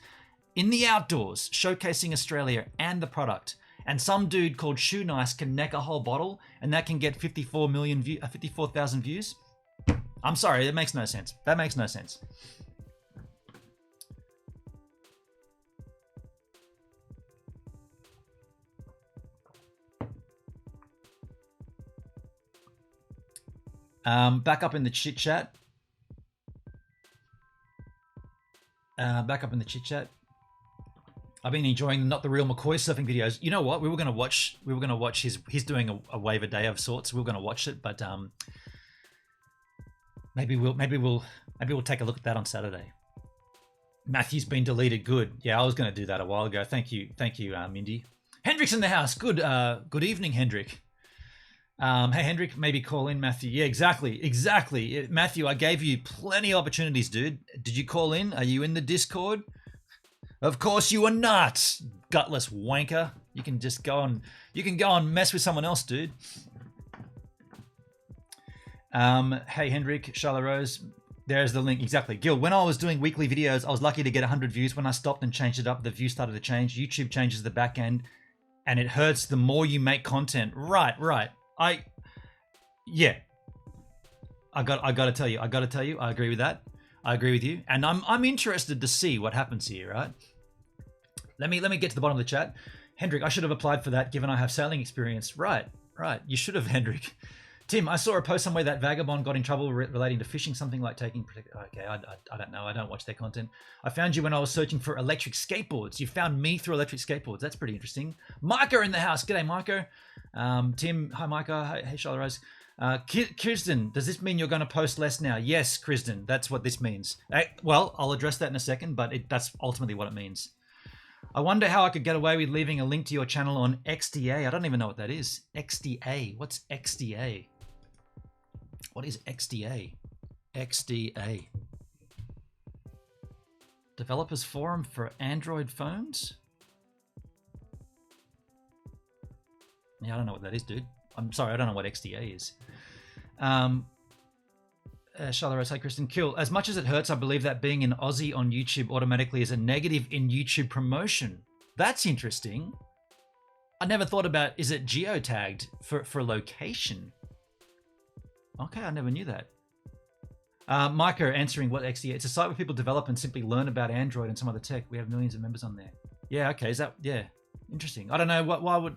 in the outdoors, showcasing Australia and the product. And some dude called Shoe Nice can neck a whole bottle, and that can get 54,000 views. I'm sorry, that makes no sense. That makes no sense. Back up in the chit chat. Back up in the chit chat. I've been enjoying Not the Real McCoy surfing videos. You know what? We were gonna watch he's doing a wave a day of sorts. We were gonna watch it, but maybe we'll take a look at that on Saturday. Matthew's been deleted. Good. Yeah, I was gonna do that a while ago. Thank you, Mindy. Hendrick's in the house. Good evening, Hendrick. Hey, Hendrick, maybe call in, Matthew. Yeah, exactly. Matthew, I gave you plenty of opportunities, dude. Did you call in? Are you in the Discord? Of course you are not, gutless wanker. You can just go and mess with someone else, dude. Hey, Hendrick, Charlotte Rose. There's the link. Exactly. Gil, when I was doing weekly videos, I was lucky to get 100 views. When I stopped and changed it up, the views started to change. YouTube changes the back end, and it hurts the more you make content. Right. I gotta tell you, I agree with that. I agree with you, and I'm interested to see what happens here. Right? Let me get to the bottom of the chat. Hendrick, I should have applied for that, given I have sailing experience. Right. You should have, Hendrick. Tim, I saw a post somewhere that Vagabond got in trouble relating to fishing, something like taking. Okay, I don't know. I don't watch their content. I found you when I was searching for electric skateboards. You found me through electric skateboards. That's pretty interesting. Micah in the house. G'day, Micah. Tim, hi, Micah. Hey, Charlotte Rose. Kirsten, does this mean you're going to post less now? Yes, Kirsten, that's what this means. Well, I'll address that in a second, but that's ultimately what it means. I wonder how I could get away with leaving a link to your channel on XDA. I don't even know what that is. XDA. What's XDA? What is XDA? XDA. Developers Forum for Android phones? Yeah, I don't know what that is, dude. I'm sorry, I don't know what XDA is. Charlotte Rose, hi, Kristen. Kill. As much as it hurts, I believe that being an Aussie on YouTube automatically is a negative in YouTube promotion. That's interesting. I never thought about, is it geotagged for location? Okay, I never knew that. Micah answering what XDA. It's a site where people develop and simply learn about Android and some other tech. We have millions of members on there. Yeah, okay. Is that, yeah, interesting. I don't know why would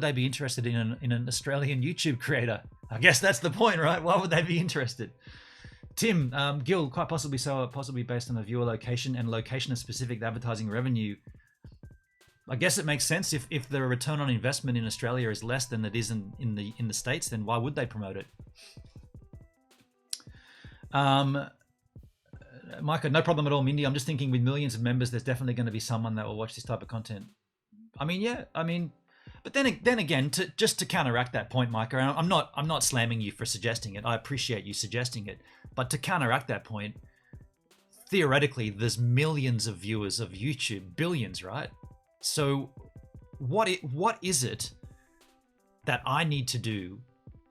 they be interested in an Australian YouTube creator? I guess that's the point, right? Why would they be interested? Tim, Gil, quite possibly so, possibly based on the viewer location and location of specific advertising revenue. I guess it makes sense if the return on investment in Australia is less than it is in the States, then why would they promote it? Micah, no problem at all, Mindy. I'm just thinking with millions of members, there's definitely going to be someone that will watch this type of content. I mean, yeah, but But then again, just to counteract that point, Micah, and I'm not slamming you for suggesting it. I appreciate you suggesting it, but to counteract that point, theoretically, there's millions of viewers of YouTube, billions, right? So, what is it that I need to do?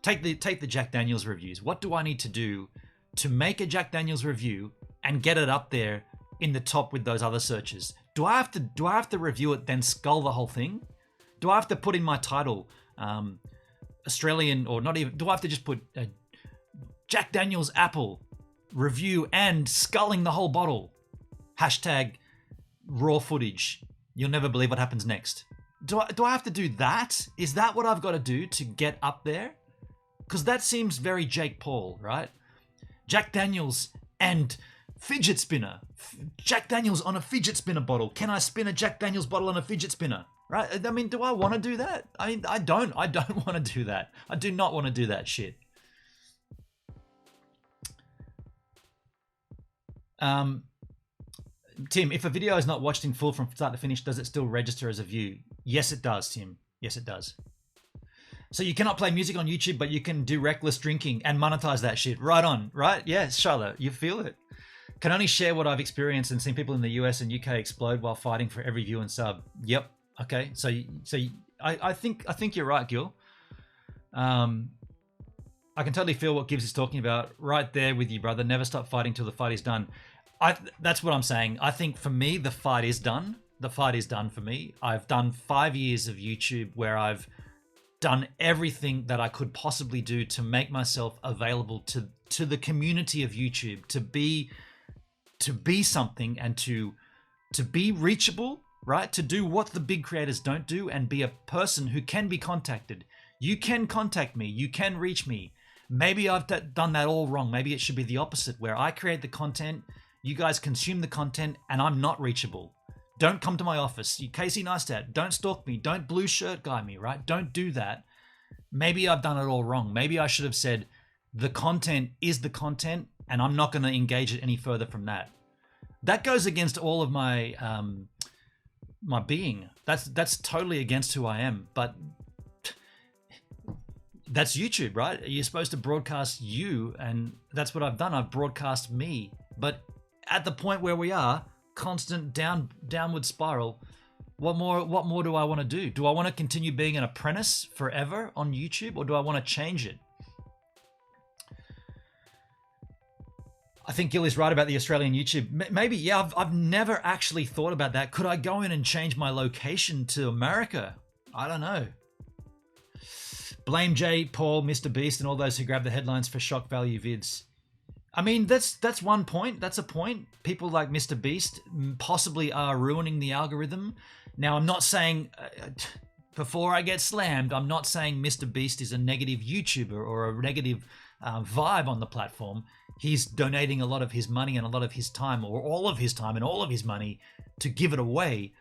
Take the Jack Daniels reviews. What do I need to do to make a Jack Daniels review and get it up there in the top with those other searches? Do I have to review it, then scull the whole thing? Do I have to put in my title Australian, or not even? Do I have to just put Jack Daniels Apple review and sculling the whole bottle? Hashtag raw footage. You'll never believe what happens next. Do I have to do that? Is that what I've got to do to get up there? Because that seems very Jake Paul, right? Jack Daniels and fidget spinner. Jack Daniels on a fidget spinner bottle. Can I spin a Jack Daniels bottle on a fidget spinner? Right? I mean, do I want to do that? I mean, I don't want to do that. I do not want to do that shit. Tim, if a video is not watched in full from start to finish, does it still register as a view? Yes, it does, Tim. Yes, it does. So you cannot play music on YouTube, but you can do reckless drinking and monetize that shit. Right on, right? Yes, Charlotte, you feel it. Can only share what I've experienced and seen people in the US and UK explode while fighting for every view and sub. Yep. Okay. So I think you're right, Gil. I can totally feel what Gibbs is talking about. Right there with you, brother. Never stop fighting till the fight is done. That's what I'm saying. I think for me, the fight is done. The fight is done for me. I've done 5 years of YouTube where I've done everything that I could possibly do to make myself available to the community of YouTube, to be something and to be reachable, right? To do what the big creators don't do and be a person who can be contacted. You can contact me. You can reach me. Maybe I've done that all wrong. Maybe it should be the opposite, where I create the content, you guys consume the content, and I'm not reachable. Don't come to my office. You Casey Neistat, don't stalk me. Don't blue shirt guy me, right? Don't do that. Maybe I've done it all wrong. Maybe I should have said the content is the content and I'm not going to engage it any further from that. That goes against all of my my being. That's totally against who I am. But that's YouTube, right? You're supposed to broadcast you, and that's what I've done. I've broadcast me. But at the point where we are, constant downward spiral, what more do I want to do? Do I want to continue being an apprentice forever on YouTube, or do I want to change it? I think Gil is right about the Australian YouTube. Maybe, yeah, I've never actually thought about that. Could I go in and change my location to America? I don't know. Blame Jay, Paul, Mr. Beast, and all those who grab the headlines for shock value vids. I mean, that's one point. That's a point. People like Mr. Beast possibly are ruining the algorithm. Now, I'm not saying, before I get slammed, I'm not saying Mr. Beast is a negative YouTuber or a negative vibe on the platform. He's donating a lot of his money and a lot of his time, or all of his time and all of his money, to give it away.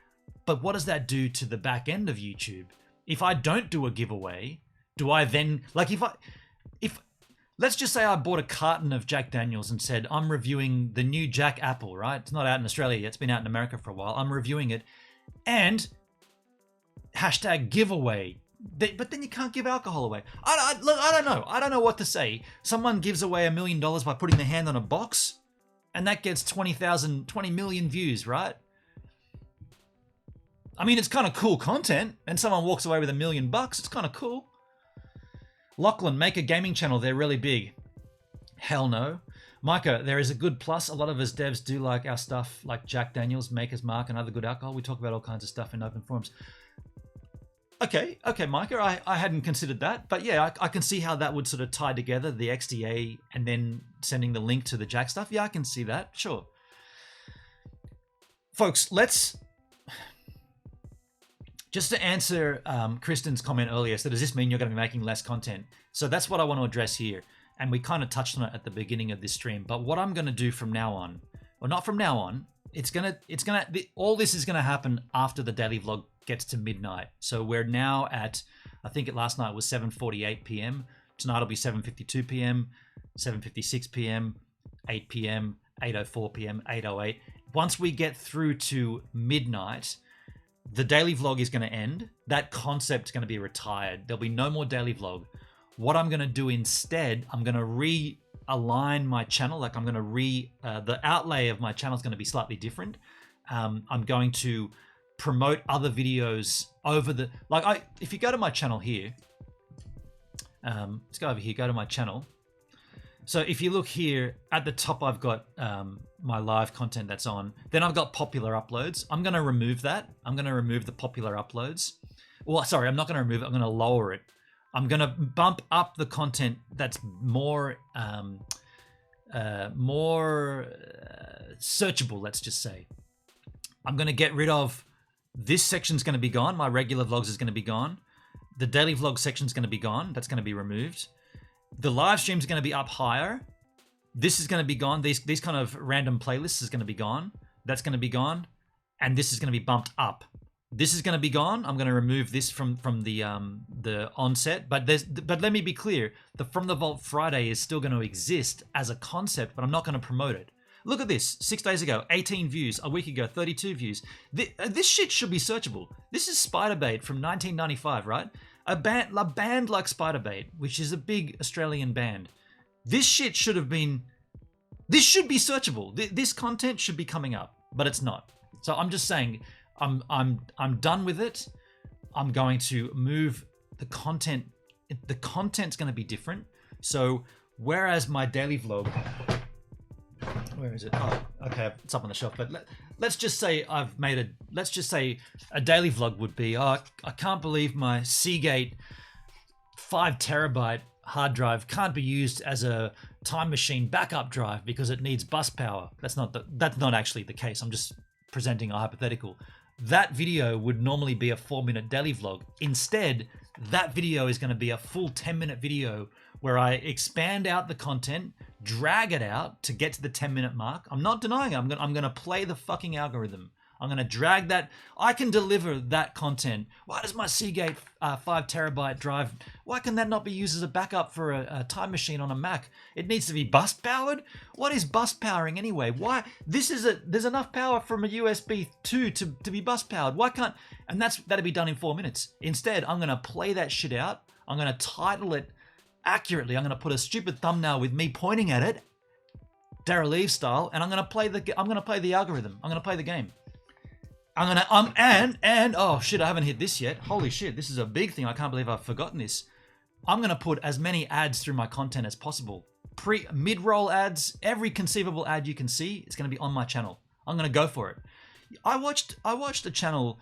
But what does that do to the back end of YouTube? If I don't do a giveaway, do I then, like, if let's just say I bought a carton of Jack Daniels and said, I'm reviewing the new Jack Apple, right? It's not out in Australia yet. It's been out in America for a while. I'm reviewing it. And hashtag giveaway. But then you can't give alcohol away. I don't know. I don't know what to say. Someone gives away $1 million by putting their hand on a box, and that gets 20 million views, right? I mean, it's kind of cool content, and someone walks away with $1 million. It's kind of cool. Lachlan, make a gaming channel. They're really big. Hell no. Micah, there is a good plus. A lot of us devs do like our stuff, like Jack Daniels, Maker's Mark, and other good alcohol. We talk about all kinds of stuff in open forums. Okay, Micah, I hadn't considered that. But yeah, I can see how that would sort of tie together, the XDA and then sending the link to the Jack stuff. Yeah, I can see that, sure. Folks, let's... Just to answer Kristen's comment earlier, so does this mean you're going to be making less content? So that's what I want to address here. And we kind of touched on it at the beginning of this stream. But what I'm going to do from now on, or not from now on, all this is going to happen after the daily vlog gets to midnight. So we're now at, I think last night was 7:48 p.m. Tonight will be 7:52 p.m., 7:56 p.m., 8 p.m., 8:04 p.m., 8:08. Once we get through to midnight, the daily vlog is going to end. That concept's going to be retired. There'll be no more daily vlog. What I'm going to do instead, I'm going to realign my channel. Like I'm going to the outlay of my channel is going to be slightly different. I'm going to promote other videos over the, if you go to my channel here, let's go over here, go to my channel. So if you look here at the top, I've got my live content that's on. Then I've got popular uploads. I'm going to remove that. I'm going to remove the popular uploads. Well, sorry, I'm not going to remove it. I'm going to lower it. I'm going to bump up the content that's more searchable, let's just say. I'm going to get rid of this section's going to be gone. My regular vlogs is going to be gone. The daily vlog section's going to be gone. That's going to be removed. The live stream's going to be up higher. This is going to be gone. These kind of random playlists is going to be gone. That's going to be gone. And this is going to be bumped up. This is going to be gone. I'm going to remove this from the onset. But let me be clear. The From the Vault Friday is still going to exist as a concept, but I'm not going to promote it. Look at this. 6 days ago, 18 views. A week ago, 32 views. This shit should be searchable. This is Spiderbait from 1995, right? A band like Spiderbait, which is a big Australian band. This shit should have been... This should be searchable. This content should be coming up, but it's not. So I'm just saying, I'm done with it. I'm going to move the content. The content's going to be different. So whereas my daily vlog... Where is it? Oh, okay, it's up on the shelf. But let's just say let's just say a daily vlog would be, oh, I can't believe my Seagate 5 terabyte hard drive can't be used as a time machine backup drive because it needs bus power. That's not actually the case. I'm just presenting a hypothetical. That video would normally be a 4-minute daily vlog. Instead, that video is going to be a full 10-minute video where I expand out the content, drag it out to get to the 10-minute mark. I'm not denying it. I'm going to play the fucking algorithm. I'm going to drag that. I can deliver that content. Why does my Seagate 5 terabyte drive, why can that not be used as a backup for a time machine on a Mac? It needs to be bus powered? What is bus powering anyway? Why? There's enough power from a USB 2 to be bus powered. Why can't, and that'd be done in 4 minutes. Instead, I'm going to play that shit out. I'm going to title it accurately. I'm going to put a stupid thumbnail with me pointing at it, Dara Leave style, and I'm going to play the algorithm. I'm going to play the game. Oh shit, I haven't hit this yet. Holy shit, this is a big thing. I can't believe I've forgotten this. I'm going to put as many ads through my content as possible. Mid-roll ads, every conceivable ad you can see is going to be on my channel. I'm going to go for it. I watched a channel,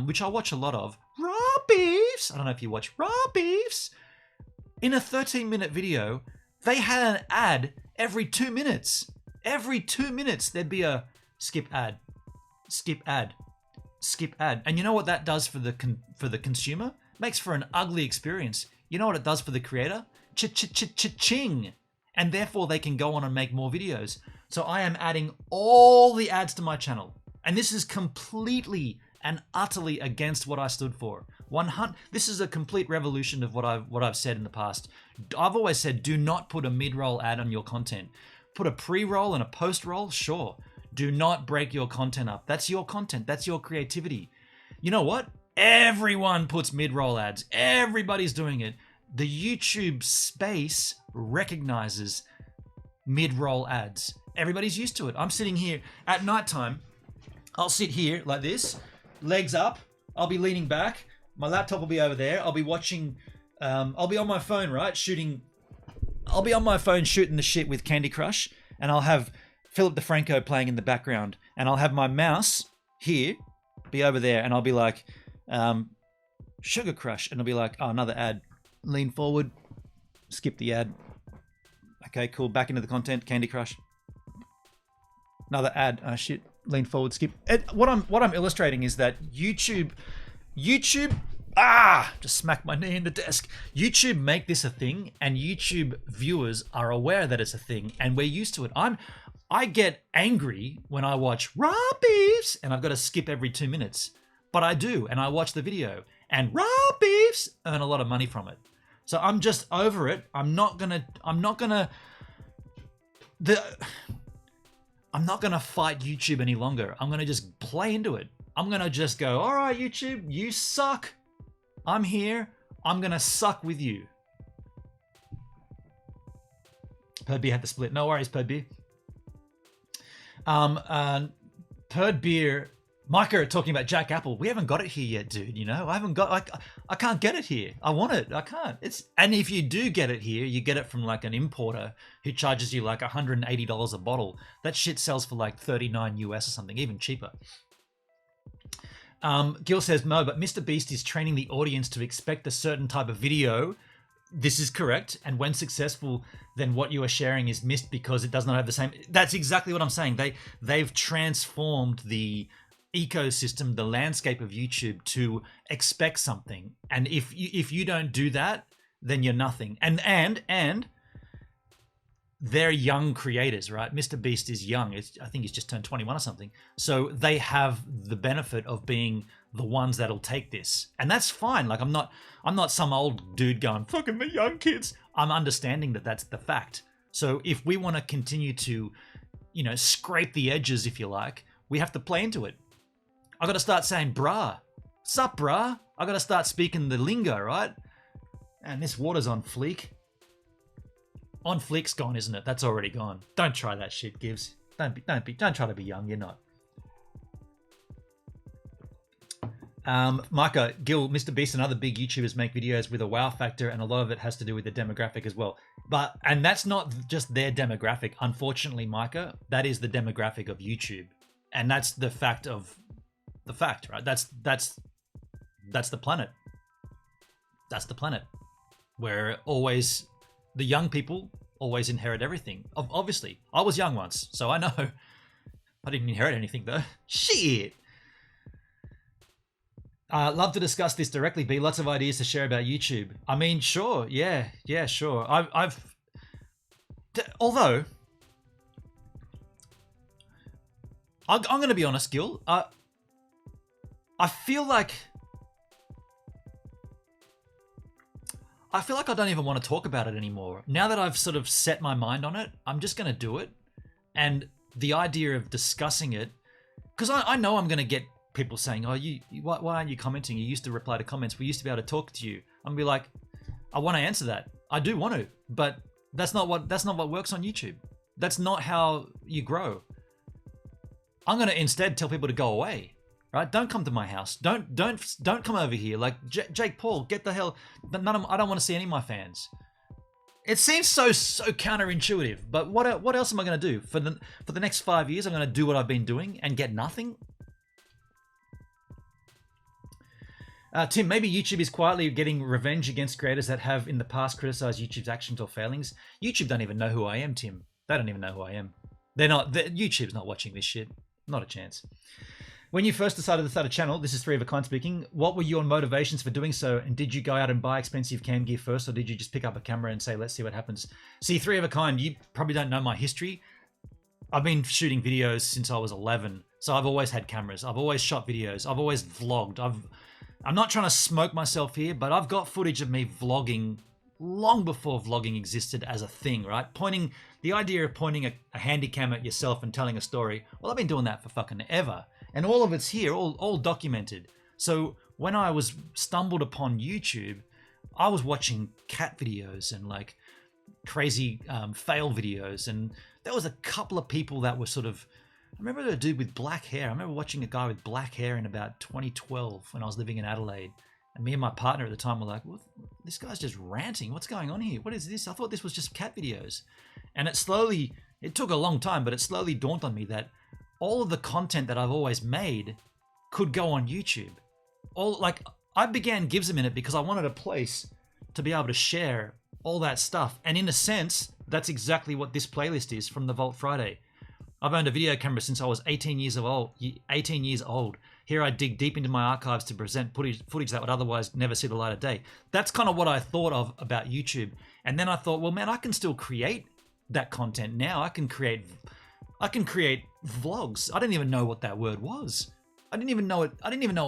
which I watch a lot of, Raw Beefs. I don't know if you watch Raw Beefs. In a 13-minute video, they had an ad every 2 minutes. Every 2 minutes, there'd be a skip ad, skip ad, skip ad. And you know what that does for the consumer? Makes for an ugly experience. You know what it does for the creator? Cha-cha-cha-cha-ching. And therefore, they can go on and make more videos. So I am adding all the ads to my channel. And this is completely and utterly against what I stood for. This is a complete revolution of what I've said in the past. I've always said, do not put a mid-roll ad on your content. Put a pre-roll and a post-roll, sure. Do not break your content up. That's your content. That's your creativity. You know what? Everyone puts mid-roll ads. Everybody's doing it. The YouTube space recognizes mid-roll ads. Everybody's used to it. I'm sitting here at nighttime. I'll sit here like this, legs up. I'll be leaning back. My laptop will be over there. I'll be watching. I'll be on my phone, right? I'll be on my phone shooting the shit with Candy Crush, and I'll have Philip DeFranco playing in the background, and I'll have my mouse here, be over there, and I'll be like, Sugar Crush, and I'll be like, oh, another ad. Lean forward, skip the ad. Okay, cool. Back into the content. Candy Crush. Another ad. Oh shit. Lean forward, skip. What I'm illustrating is that YouTube. Just smack my knee in the desk. YouTube make this a thing, and YouTube viewers are aware that it's a thing, and we're used to it. I get angry when I watch Raw Beefs, and I've got to skip every 2 minutes, but I do, and I watch the video, and Raw Beefs earn a lot of money from it. So I'm just over it. I'm not gonna fight YouTube any longer. I'm gonna just play into it. I'm going to just go, all right, YouTube, you suck. I'm here. I'm going to suck with you. Perd Beer had the split. No worries, Perd Beer. Perd Beer, Micah talking about Jack Apple. We haven't got it here yet, dude. You know, I can't get it here. I want it. I can't. And if you do get it here, you get it from like an importer who charges you like $180 a bottle. That shit sells for like $39 US or something, even cheaper. Gil says, no, but Mr. Beast is training the audience to expect a certain type of video. This is correct. And when successful, then what you are sharing is missed because it does not have the same. That's exactly what I'm saying. They've transformed the ecosystem, the landscape of YouTube to expect something. And if you don't do that, then you're nothing. And they're young creators, right? Mr. Beast is young. I think he's just turned 21 or something. So they have the benefit of being the ones that'll take this. And that's fine. Like I'm not some old dude going, fucking the young kids. I'm understanding that that's the fact. So if we want to continue to, you know, scrape the edges, if you like, we have to play into it. I got to start saying, brah. Sup, brah? I got to start speaking the lingo, right? And this water's on fleek. On fleek's gone, isn't it? That's already gone. Don't try that shit, Gives. Don't try to be young. You're not. Micah, Gil, Mr. Beast and other big YouTubers make videos with a wow factor, and a lot of it has to do with the demographic as well. And that's not just their demographic. Unfortunately, Micah, that is the demographic of YouTube. And that's the fact of the fact, right? That's the planet. That's the planet. Where always the young people always inherit everything. Obviously, I was young once, so I know. I didn't inherit anything though. Shit. Love to discuss this directly, B. Lots of ideas to share about YouTube. I mean, sure. Yeah, sure. Although, I'm going to be honest, Gil. I feel like I don't even want to talk about it anymore. Now that I've sort of set my mind on it, I'm just going to do it. And the idea of discussing it, because I know I'm going to get people saying, oh, why aren't you commenting? You used to reply to comments. We used to be able to talk to you. I'm gonna be like, I want to answer that. I do want to, but that's not what works on YouTube. That's not how you grow. I'm gonna instead tell people to go away. Right? Don't come to my house. Don't come over here. Like Jake Paul, get the hell. I don't want to see any of my fans. It seems so counterintuitive, but what else am I going to do for the next 5 years? I'm going to do what I've been doing and get nothing. Tim, maybe YouTube is quietly getting revenge against creators that have in the past criticized YouTube's actions or failings. YouTube don't even know who I am, Tim. They don't even know who I am. YouTube's not watching this shit. Not a chance. When you first decided to start a channel, this is Three of a Kind speaking, what were your motivations for doing so? And did you go out and buy expensive cam gear first, or did you just pick up a camera and say, let's see what happens? See, Three of a Kind, you probably don't know my history. I've been shooting videos since I was 11. So I've always had cameras. I've always shot videos. I've always vlogged. I'm not trying to smoke myself here, but I've got footage of me vlogging long before vlogging existed as a thing, right? The idea of pointing a handy cam at yourself and telling a story, well, I've been doing that for fucking ever. And all of it's here, all documented. So when I was stumbled upon YouTube, I was watching cat videos and like crazy fail videos. And there was a couple of people that were sort of, I remember a dude with black hair. I remember watching a guy with black hair in about 2012 when I was living in Adelaide. And me and my partner at the time were like, well, this guy's just ranting. What's going on here? What is this? I thought this was just cat videos. And it took a long time, but it slowly dawned on me that all of the content that I've always made could go on YouTube. I began GivesAMinute because I wanted a place to be able to share all that stuff. And in a sense, that's exactly what this playlist is from the Vault Friday. I've owned a video camera since I was 18 years old. Here I dig deep into my archives to present footage that would otherwise never see the light of day. That's kind of what I thought of about YouTube. And then I thought, well, man, I can still create that content now. I can create vlogs. I didn't even know what that word was. I didn't even know it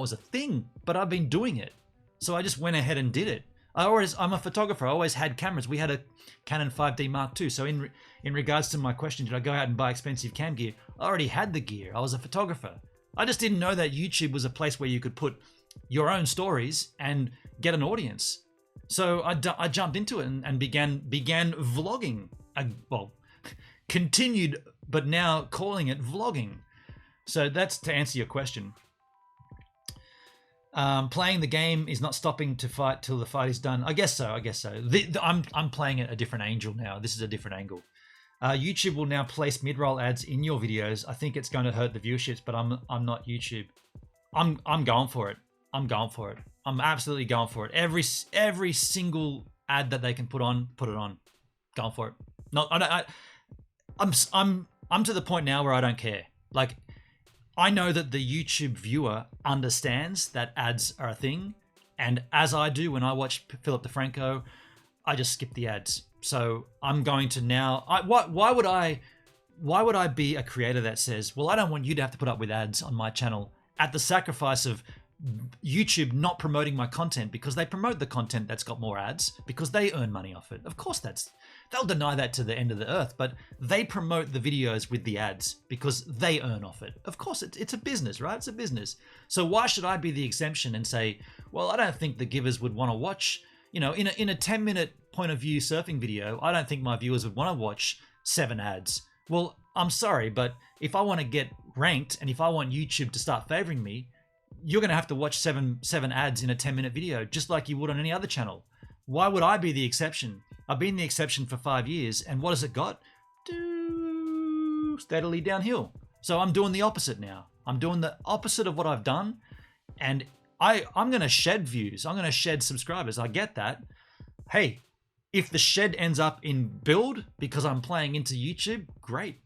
was a thing, but I've been doing it. So I just went ahead and did it. I'm a photographer. I always had cameras. We had a Canon 5D Mark II. So in regards to my question, did I go out and buy expensive cam gear? I already had the gear. I was a photographer. I just didn't know that YouTube was a place where you could put your own stories and get an audience. So I jumped into it and began vlogging. Well, continued, but now calling it vlogging. So that's to answer your question. Playing the game is not stopping to fight till the fight is done. I guess so. I'm playing it a different angle now. This is a different angle. YouTube will now place mid-roll ads in your videos. I think it's going to hurt the viewerships, but I'm not YouTube. I'm going for it. I'm absolutely going for it. Every single ad that they can put it on. Going for it. I'm to the point now where I don't care. Like, I know that the YouTube viewer understands that ads are a thing, and as I do when I watch Philip DeFranco, I just skip the ads. So I'm going to now. Why would I be a creator that says, well, I don't want you to have to put up with ads on my channel at the sacrifice of YouTube not promoting my content, because they promote the content that's got more ads because they earn money off it. Of course, they'll deny that to the end of the earth, but they promote the videos with the ads because they earn off it. Of course, it's a business, right? It's a business. So why should I be the exemption and say, well, I don't think the givers would want to watch, in a 10-minute point of view surfing video, I don't think my viewers would want to watch 7 ads. Well, I'm sorry, but if I want to get ranked and if I want YouTube to start favoring me, you're going to have to watch seven ads in a 10-minute video, just like you would on any other channel. Why would I be the exception? I've been the exception for 5 years, and what has it got? Steadily downhill. So I'm doing the opposite now. I'm doing the opposite of what I've done, and I'm going to shed views. I'm going to shed subscribers. I get that. Hey, if the shed ends up in build because I'm playing into YouTube, great.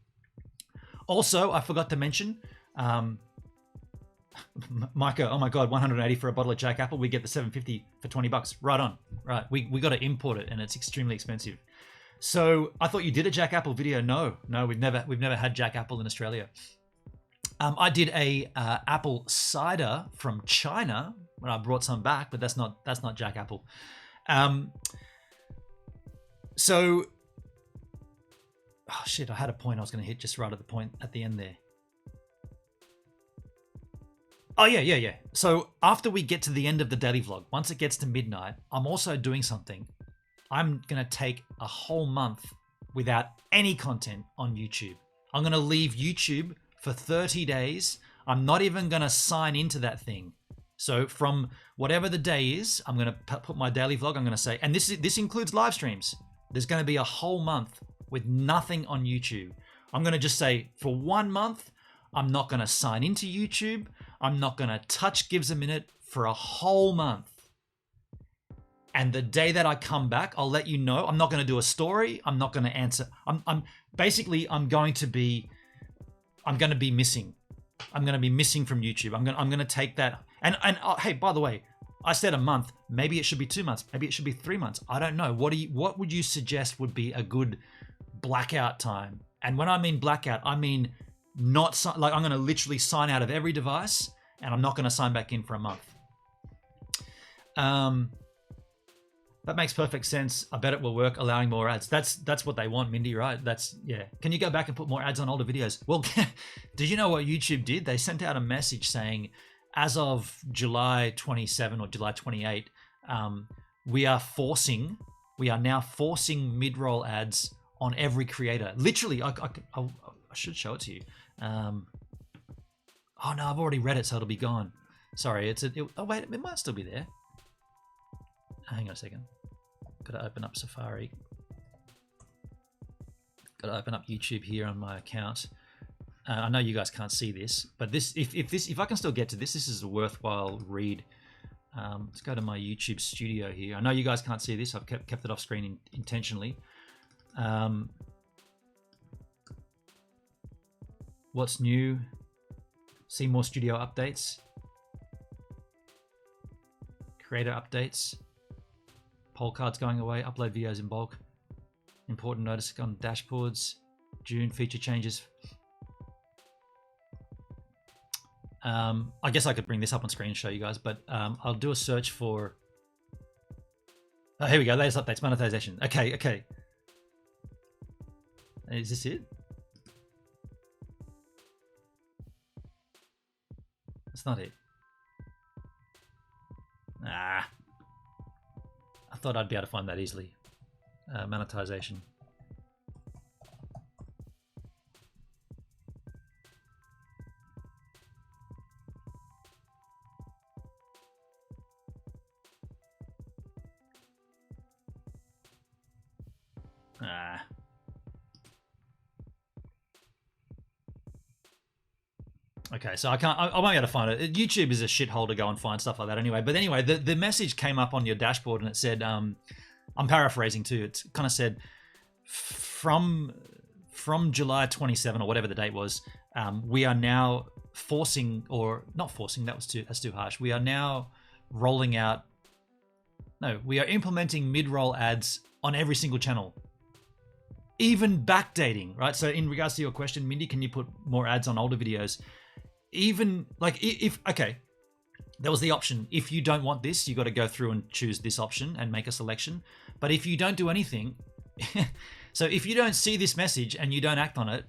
Also, I forgot to mention, Micah, oh my God, 180 for a bottle of Jack Apple. We get the 750 for $20. Right on. Right. We got to import it, and it's extremely expensive. So I thought you did a Jack Apple video. No, we've never had Jack Apple in Australia. I did a apple cider from China when I brought some back, but that's not Jack Apple. So, oh shit, I had a point I was going to hit just right at the point at the end there. Oh, yeah. So after we get to the end of the daily vlog, once it gets to midnight, I'm also doing something. I'm going to take a whole month without any content on YouTube. I'm going to leave YouTube for 30 days. I'm not even going to sign into that thing. So from whatever the day is, I'm going to put my daily vlog. I'm going to say, and this includes live streams. There's going to be a whole month with nothing on YouTube. I'm going to just say for 1 month, I'm not going to sign into YouTube. I'm not going to touch GivesAMinute for a whole month. And the day that I come back, I'll let you know. I'm not going to do a story. I'm not going to answer. I'm going to be missing. I'm going to be missing from YouTube. I'm going to take that. And hey, by the way, I said a month. Maybe it should be 2 months. Maybe it should be 3 months. I don't know. What would you suggest would be a good blackout time? And when I mean blackout, I mean not like I'm going to literally sign out of every device, and I'm not going to sign back in for a month. That makes perfect sense. I bet it will work, allowing more ads. That's what they want, Mindy, right? Yeah. Can you go back and put more ads on older videos? Well, did you know what YouTube did? They sent out a message saying, as of July 27 or July 28, we are now forcing mid-roll ads on every creator. Literally, I should show it to you. Oh no, I've already read it, so it'll be gone. Sorry, oh wait, it might still be there. Hang on a second. Got to open up Safari. Got to open up YouTube here on my account. I know you guys can't see this, but if I can still get to this is a worthwhile read. Let's go to my YouTube studio here. I know you guys can't see this. I've kept it off screen intentionally. What's new? See more studio updates. Creator updates. Poll cards going away. Upload videos in bulk. Important notice on dashboards. June feature changes. I guess I could bring this up on screen and show you guys, but I'll do a search for. Oh, here we go. Latest updates. Monetization. Okay. Is this it? That's not it. Ah. I thought I'd be able to find that easily. Monetization. Ah. Okay, so I won't be able to find it. YouTube is a shithole to go and find stuff like that anyway. But anyway, the message came up on your dashboard and it said, I'm paraphrasing too. It kind of said, from July 27 or whatever the date was, we are now forcing, or not forcing, that's too harsh. We are now rolling out, no, we are implementing mid-roll ads on every single channel. Even backdating, right? So in regards to your question, Mindy, can you put more ads on older videos? Even like if okay, there was the option. If you don't want this, you got to go through and choose this option and make a selection. But if you don't do anything, so if you don't see this message and you don't act on it,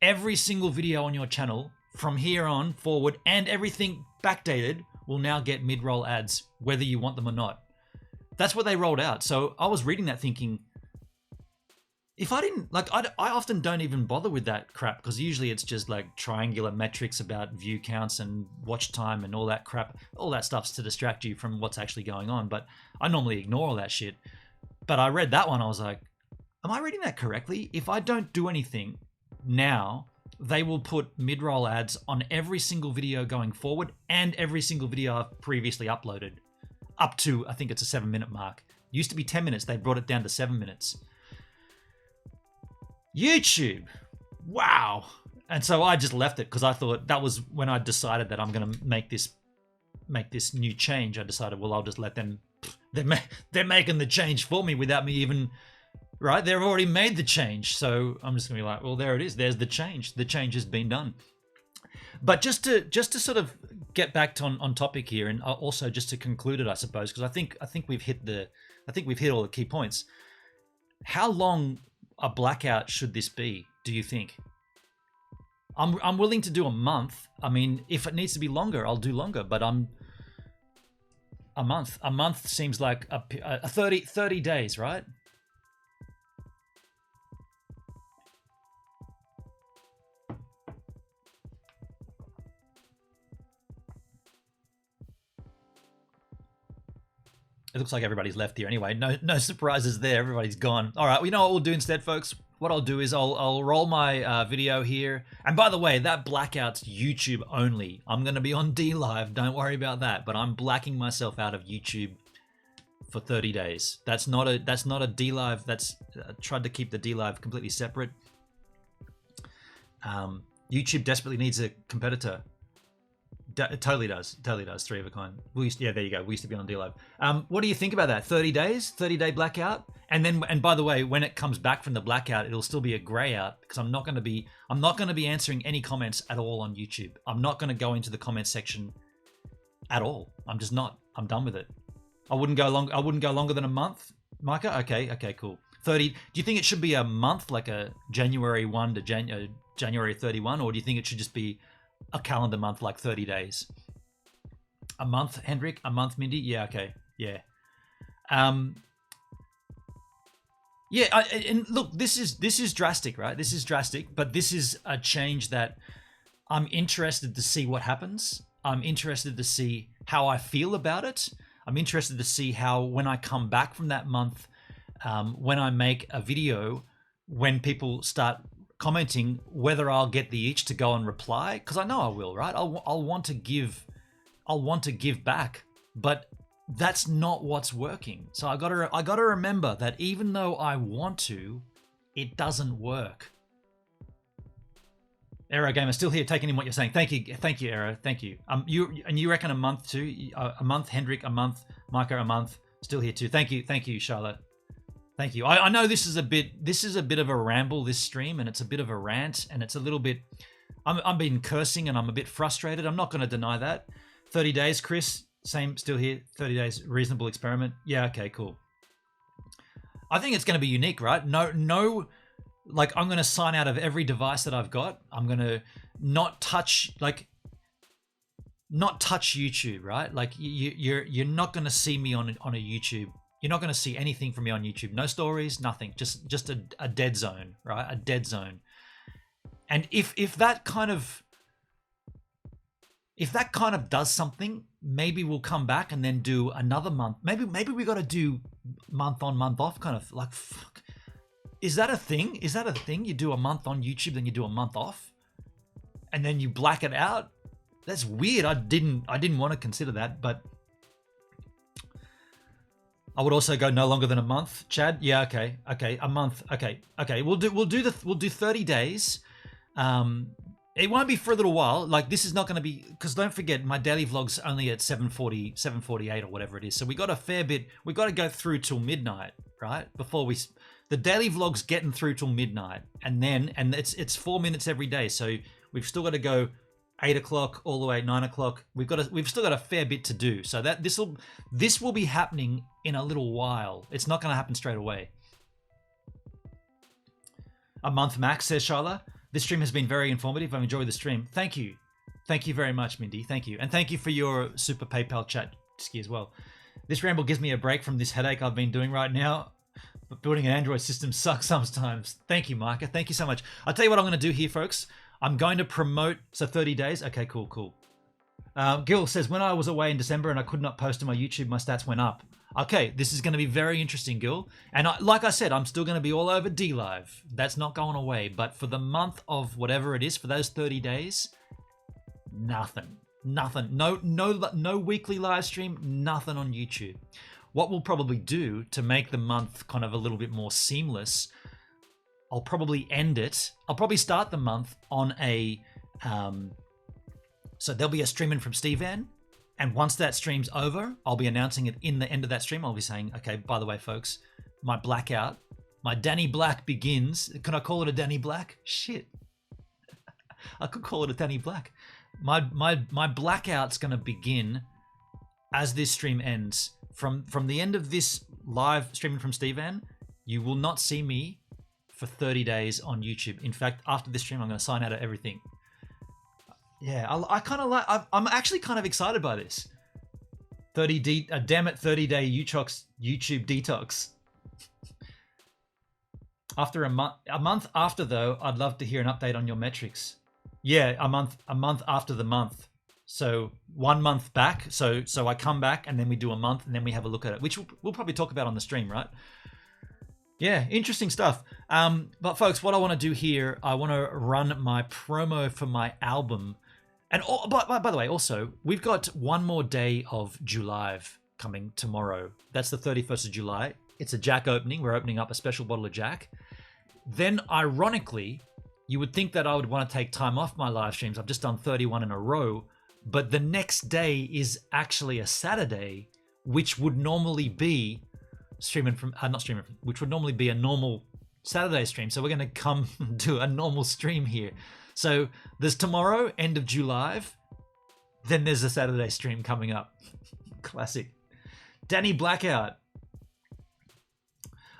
every single video on your channel from here on forward and everything backdated will now get mid-roll ads, whether you want them or not. That's what they rolled out. So I was reading that thinking, if I didn't, like, I often don't even bother with that crap because usually it's just like triangular metrics about view counts and watch time and all that crap. All that stuff's to distract you from what's actually going on. But I normally ignore all that shit. But I read that one, I was like, am I reading that correctly? If I don't do anything now, they will put mid-roll ads on every single video going forward and every single video I've previously uploaded. Up to, I think it's a 7-minute mark. Used to be 10 minutes, they brought it down to 7 minutes. YouTube, wow. And so I just left it because I thought that was when I decided that I'm going to make this new change. I decided, well, I'll just let them, they're making the change for me without me even, right? They've already made the change. So I'm just gonna be like, well, there it is. There's the change. The change has been done. But just to sort of get back on topic here, and also just to conclude it, I suppose, because I think we've hit all the key points. How long a blackout should this be, do you think? I'm willing to do a month. I mean, if it needs to be longer, I'll do longer, but a month seems like a 30 days, right? It looks like everybody's left here anyway. No surprises there. Everybody's gone. All right. Well, you know what we'll do instead, folks? What I'll do is I'll roll my video here. And by the way, that blackout's YouTube only. I'm going to be on DLive. Don't worry about that. But I'm blacking myself out of YouTube for 30 days. That's not a DLive. That's tried to keep the DLive completely separate. YouTube desperately needs a competitor. It totally does. Three of a kind. Yeah, there you go. We used to be on DLive. What do you think about that? 30 days, 30-day blackout, and by the way, when it comes back from the blackout, it'll still be a grey out because I'm not going to be answering any comments at all on YouTube. I'm not going to go into the comments section at all. I'm just not. I'm done with it. I wouldn't go longer than a month, Micah. Okay, cool. 30. Do you think it should be a month, like a January 1 to January 31, or do you think it should just be a calendar month, like 30 days? A month, Hendrik? A month, Mindy? Yeah, okay. Yeah. And look, this is drastic, right? This is drastic, but this is a change that I'm interested to see what happens. I'm interested to see how I feel about it. I'm interested to see how, when I come back from that month, when I make a video, when people start commenting, whether I'll get the itch to go and reply, because I know I will, right? I'll want to give back, but that's not what's working. So I gotta remember that even though I want to, it doesn't work. Aero Gamer still here, taking in what you're saying. Thank you, Aero. Thank you. You reckon a month too? A month, Hendrik. A month, Micah. A month. Still here too. Thank you, Charlotte. Thank you. I know this is a bit of a ramble, this stream, and it's a bit of a rant, and it's a little bit. I'm been cursing, and I'm a bit frustrated. I'm not going to deny that. 30 days, Chris. Same, still here. 30 days, reasonable experiment. Yeah. Okay. Cool. I think it's going to be unique, right? No. Like, I'm going to sign out of every device that I've got. I'm going to not touch, like, not touch YouTube, right? Like you're not going to see me on a YouTube. You're not going to see anything from me on YouTube. No stories, nothing. Just a dead zone, right? A dead zone. And if that kind of does something, maybe we'll come back and then do another month. Maybe we got to do month on, month off, kind of like. Fuck. Is that a thing? Is that a thing? You do a month on YouTube, then you do a month off, and then you black it out. That's weird. I didn't want to consider that, but I would also go no longer than a month. Chad, yeah, okay, a month, okay. We'll do 30 days. It won't be for a little while. Like this is not going to be, because don't forget my daily vlog's only at 7:48 or whatever it is. So we got a fair bit. We got to go through till midnight, right? The daily vlog's getting through till midnight, and it's 4 minutes every day. So we've still got to go 8 o'clock all the way 9 o'clock. We've still got a fair bit to do. So that this will be happening in a little while. It's not going to happen straight away. A month max, says Sharla. This stream has been very informative. I've enjoyed the stream. Thank you. Thank you very much, Mindy. Thank you. And thank you for your super PayPal chat ski as well. This ramble gives me a break from this headache I've been doing right now. But building an Android system sucks sometimes. Thank you, Micah. Thank you so much. I'll tell you what I'm going to do here, folks. I'm going to promote, so 30 days. Okay, cool. Gil says, when I was away in December and I could not post to my YouTube, my stats went up. Okay, this is going to be very interesting, Gil. And like I said, I'm still going to be all over D-Live. That's not going away. But for the month of whatever it is, for those 30 days, nothing. No weekly live stream, nothing on YouTube. What we'll probably do to make the month kind of a little bit more seamless, I'll probably end it. I'll probably start the month on a... so there'll be a stream in from Stevan. And once that stream's over, I'll be announcing it in the end of that stream. I'll be saying, okay, by the way, folks, my blackout, my Danny Black begins. Can I call it a Danny Black? Shit. I could call it a Danny Black. My blackout's going to begin as this stream ends. From the end of this live streaming from Stevan, you will not see me for 30 days on YouTube. In fact, after this stream, I'm going to sign out of everything. Yeah, I kind of like. I'm actually kind of excited by this. 30 damn it, 30-day YouTube detox. After a month after though, I'd love to hear an update on your metrics. Yeah, a month after the month. So 1 month back. So I come back and then we do a month and then we have a look at it, which we'll probably talk about on the stream, right? Yeah, interesting stuff. But folks, what I want to do here, I want to run my promo for my album. And by the way, also, we've got one more day of July coming tomorrow. That's the 31st of July. It's a Jack opening. We're opening up a special bottle of Jack. Then, ironically, you would think that I would want to take time off my live streams. I've just done 31 in a row. But the next day is actually a Saturday, which would normally be which would normally be a normal Saturday stream. So we're going to come do a normal stream here. So there's tomorrow, end of July. Then there's a Saturday stream coming up. Classic. Danny Blackout.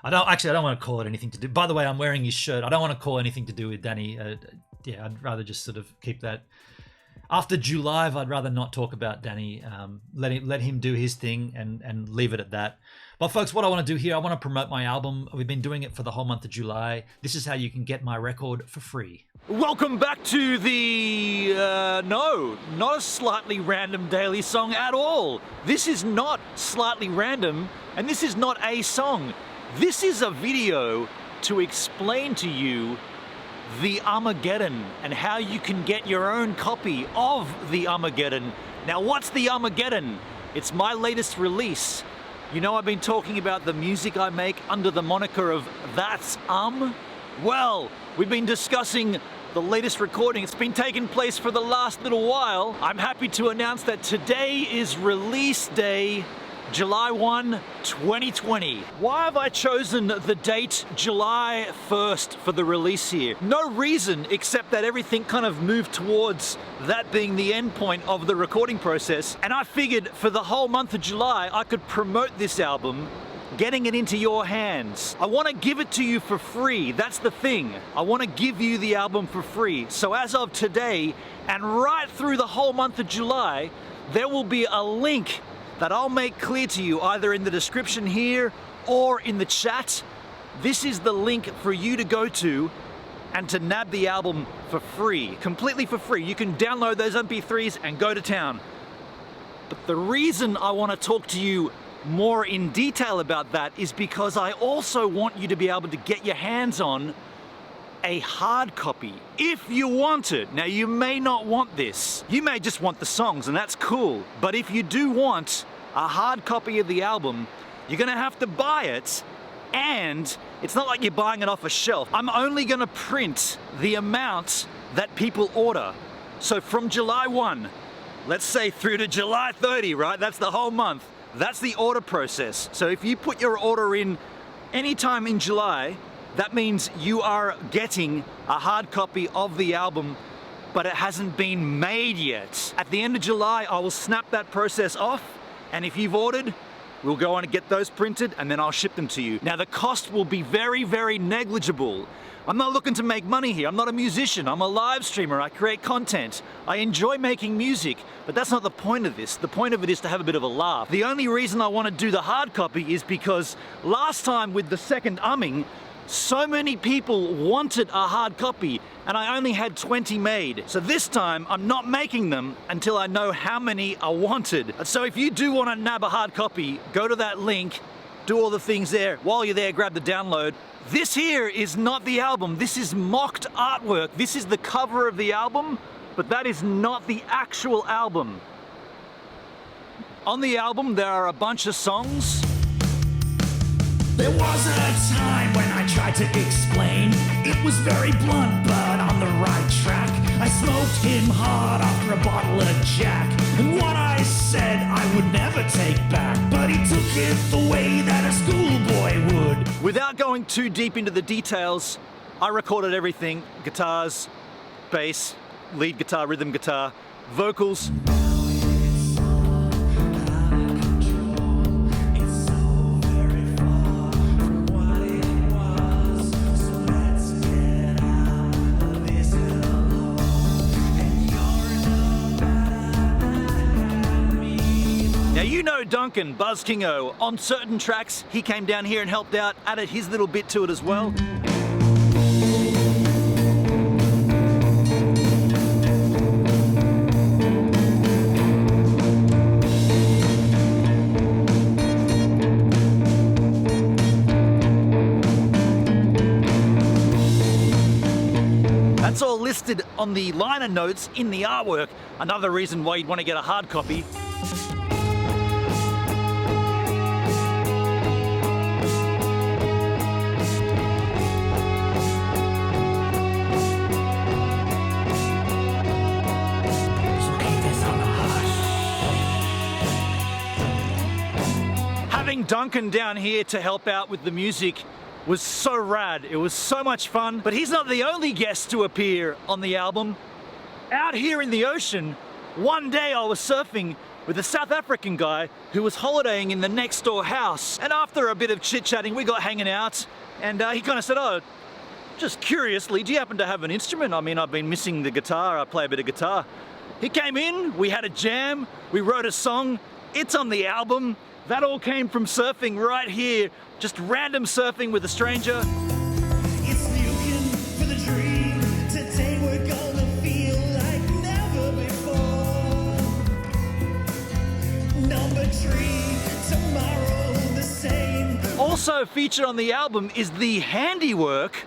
I don't want to call it anything to do. By the way, I'm wearing his shirt. I don't want to call anything to do with Danny. Yeah, I'd rather just sort of keep that. After July, I'd rather not talk about Danny. Let him do his thing and leave it at that. But folks, what I want to do here, I want to promote my album. We've been doing it for the whole month of July. This is how you can get my record for free. Welcome back to the, no, not a slightly random daily song at all. This is not slightly random, and this is not a song. This is a video to explain to you the Armageddon and how you can get your own copy of the Armageddon. Now, what's the Armageddon? It's my latest release. You know, I've been talking about the music I make under the moniker of That's Well, we've been discussing the latest recording. It's been taking place for the last little while. I'm happy to announce that today is release day, July 1, 2020. Why have I chosen the date July 1st for the release here? No reason except that everything kind of moved towards that being the end point of the recording process. And I figured for the whole month of July, I could promote this album, getting it into your hands. I want to give it to you for free. That's the thing. I want to give you the album for free. So as of today, and right through the whole month of July, there will be a link that I'll make clear to you either in the description here or in the chat. This is the link for you to go to and to nab the album for free, completely for free. You can download those MP3s and go to town. But the reason I want to talk to you more in detail about that is because I also want you to be able to get your hands on a hard copy if you want it. Now, you may not want this. You may just want the songs, and that's cool. But if you do want a hard copy of the album, you're gonna have to buy it, and it's not like you're buying it off a shelf. I'm only gonna print the amount that people order. So from July 1, let's say through to July 30, right? That's the whole month. That's the order process. So if you put your order in anytime in July, that means you are getting a hard copy of the album, but it hasn't been made yet. At the end of July, I will snap that process off, and if you've ordered, we'll go on and get those printed, and then I'll ship them to you. Now, the cost will be very, very negligible. I'm not looking to make money here. I'm not a musician. I'm a live streamer. I create content. I enjoy making music, but that's not the point of this. The point of it is to have a bit of a laugh. The only reason I want to do the hard copy is because last time with the second umming, so many people wanted a hard copy, and I only had 20 made. So this time, I'm not making them until I know how many are wanted. So if you do want to nab a hard copy, go to that link, do all the things there. While you're there, grab the download. This here is not the album. This is mocked artwork. This is the cover of the album, but that is not the actual album. On the album, there are a bunch of songs. There was a time when I tried to explain. It was very blunt, but on the right track. I smoked him hard after a bottle of Jack. And what I said I would never take back. But he took it the way that a schoolboy would. Without going too deep into the details, I recorded everything. Guitars, bass, lead guitar, rhythm guitar, vocals. Now, you know Duncan, Buzz Kingo. On certain tracks, he came down here and helped out, added his little bit to it as well. That's all listed on the liner notes in the artwork. Another reason why you'd want to get a hard copy. Having Duncan down here to help out with the music was so rad. It was so much fun. But he's not the only guest to appear on the album. Out here in the ocean, one day I was surfing with a South African guy who was holidaying in the next door house. And after a bit of chit-chatting, we got hanging out, and he kind of said, "Oh, just curiously, do you happen to have an instrument? I mean, I've been missing the guitar. I play a bit of guitar." He came in, we had a jam, we wrote a song. It's on the album. That all came from surfing right here, just random surfing with a stranger. It's looking for the dream. Today we're gonna feel like never before. Number 3, tomorrow the same. Also featured on the album is the handiwork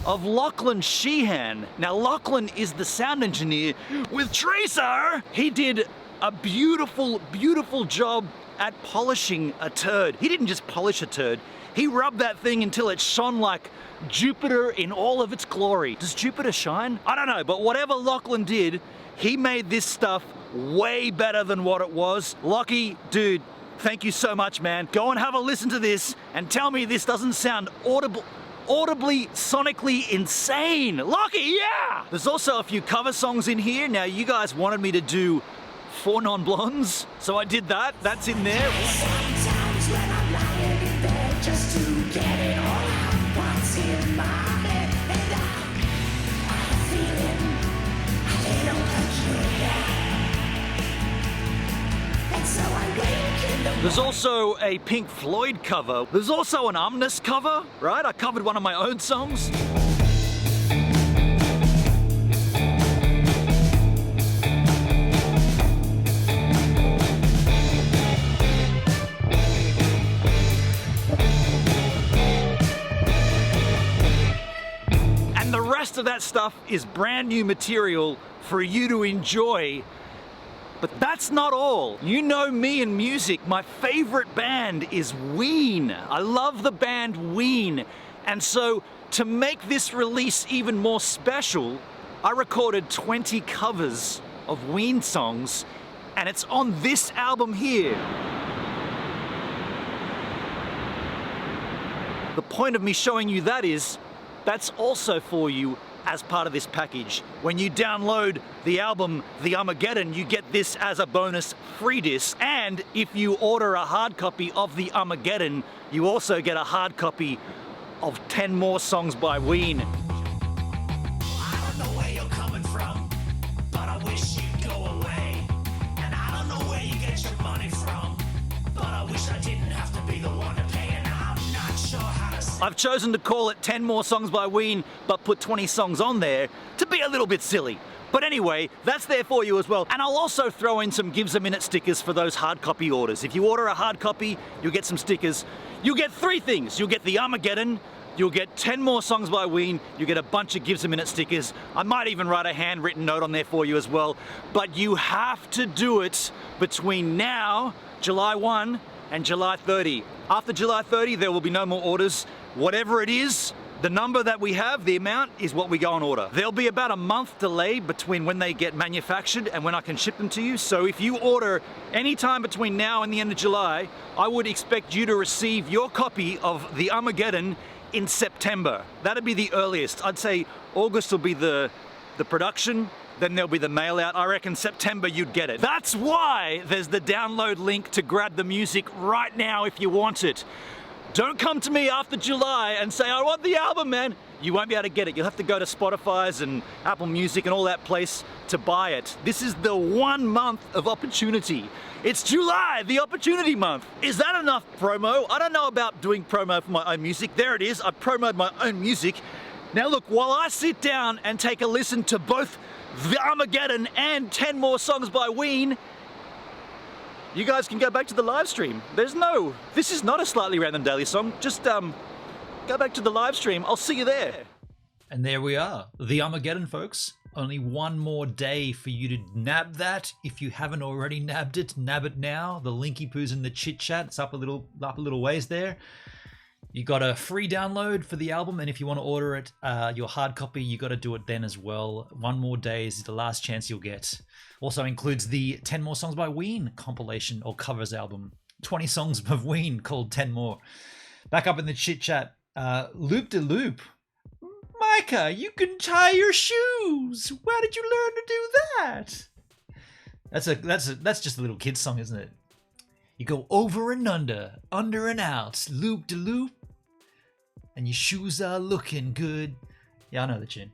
of Lachlan Sheehan. Now, Lachlan is the sound engineer with Tracer. He did a beautiful, beautiful job at polishing a turd. He didn't just polish a turd, he rubbed that thing until it shone like Jupiter in all of its glory. Does Jupiter shine? I don't know, but whatever Lachlan did, he made this stuff way better than what it was. Lockie, dude, thank you so much, man. Go and have a listen to this and tell me this doesn't sound audibly, sonically insane. Lockie, yeah! There's also a few cover songs in here. Now, you guys wanted me to do 4 Non-Blondes, so I did that. That's in there. Sometimes when I'm lying in bed, There's also a Pink Floyd cover. There's also an Omnis cover, right? I covered one of my own songs. And the rest of that stuff is brand new material for you to enjoy. But that's not all. You know me and music. My favorite band is Ween. I love the band Ween. And so to make this release even more special, I recorded 20 covers of Ween songs, and it's on this album here. The point of me showing you that is, that's also for you as part of this package. When you download the album The Armageddon, you get this as a bonus free disc. And if you order a hard copy of The Armageddon, you also get a hard copy of 10 more songs by Ween. I don't know where you're coming from, but I wish you'd go away. And I don't know where you get your money from, but I wish I didn't have to be the one to pay. And I'm not sure how to say. I've chosen to call it 10 more songs by Ween, but put 20 songs on there to be a little bit silly. But anyway, that's there for you as well. And I'll also throw in some GivesAMinute stickers for those hard copy orders. If you order a hard copy, you'll get some stickers. You'll get 3 things. You'll get the Armageddon, you'll get 10 more songs by Ween, you get a bunch of GivesAMinute stickers. I might even write a handwritten note on there for you as well. But you have to do it between now, July 1, and July 30. After July 30, there will be no more orders. Whatever it is, the number that we have, the amount, is what we go on order. There'll be about a month delay between when they get manufactured and when I can ship them to you. So if you order any time between now and the end of July, I would expect you to receive your copy of the Armageddon in September. That'd be the earliest. I'd say August will be the production, then there'll be the mail out. I reckon September you'd get it. That's why there's the download link to grab the music right now if you want it. Don't come to me after July and say, I want the album, man. You won't be able to get it. You'll have to go to Spotify's and Apple Music and all that place to buy it. This is the 1 month of opportunity. It's July, the opportunity month. Is that enough promo? I don't know about doing promo for my own music. There it is. I promoted my own music. Now look, while I sit down and take a listen to both The Armageddon and 10 more songs by Ween, you guys can go back to the live stream. This is not a Slightly Random Daily song. Just go back to the live stream. I'll see you there. And there we are, The Armageddon, folks. Only one more day for you to nab that. If you haven't already nabbed it, nab it now. The linky poo's in the chit chat. It's up a little ways there. You got a free download for the album, and if you want to order it, your hard copy, you got to do it then as well. 1 more day is the last chance you'll get. Also includes the 10 More Songs by Ween compilation or covers album. 20 songs of Ween called 10 More. Back up in the chit chat. Loop de Loop. Micah, you can tie your shoes. Where did you learn to do that? That's just a little kid's song, isn't it? You go over and under and out, loop de loop, and your shoes are looking good. Yeah, I know the tune.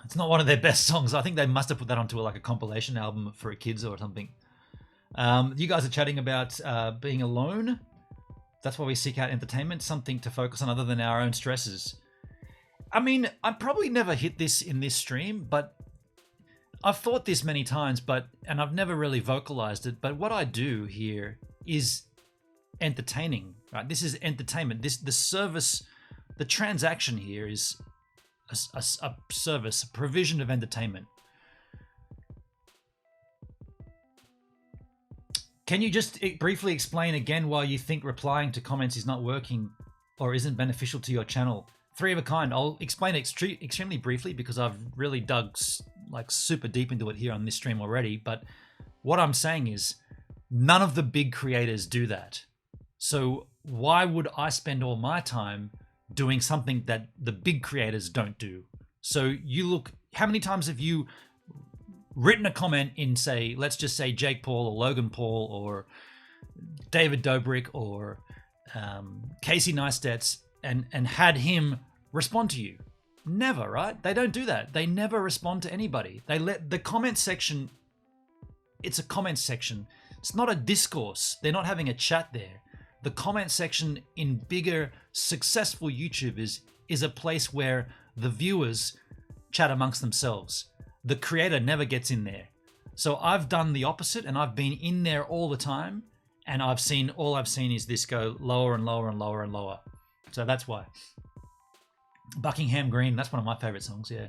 It's not one of their best songs. I think they must have put that onto like a compilation album for kids or something. You guys are chatting about being alone. That's why we seek out entertainment, something to focus on other than our own stresses. I mean, I probably never hit this in this stream, but I've thought this many times, and I've never really vocalized it, but what I do here is entertaining, right? This is entertainment. The service, the transaction here is a service, a provision of entertainment. Can you just briefly explain again why you think replying to comments is not working or isn't beneficial to your channel? 3 of a kind. I'll explain it extremely briefly because I've really dug like super deep into it here on this stream already. But what I'm saying is none of the big creators do that. So why would I spend all my time doing something that the big creators don't do? So you look, how many times have you written a comment in, say, let's just say Jake Paul or Logan Paul or David Dobrik or Casey Neistat and had him respond to you? Never, right? They don't do that. They never respond to anybody. They let the comment section, it's a comment section. It's not a discourse. They're not having a chat there. The comment section in bigger, successful YouTubers is a place where the viewers chat amongst themselves. The creator never gets in there. So I've done the opposite, and I've been in there all the time, and all I've seen is this go lower and lower and lower and lower. So that's why. Buckingham Green, that's one of my favorite songs, yeah.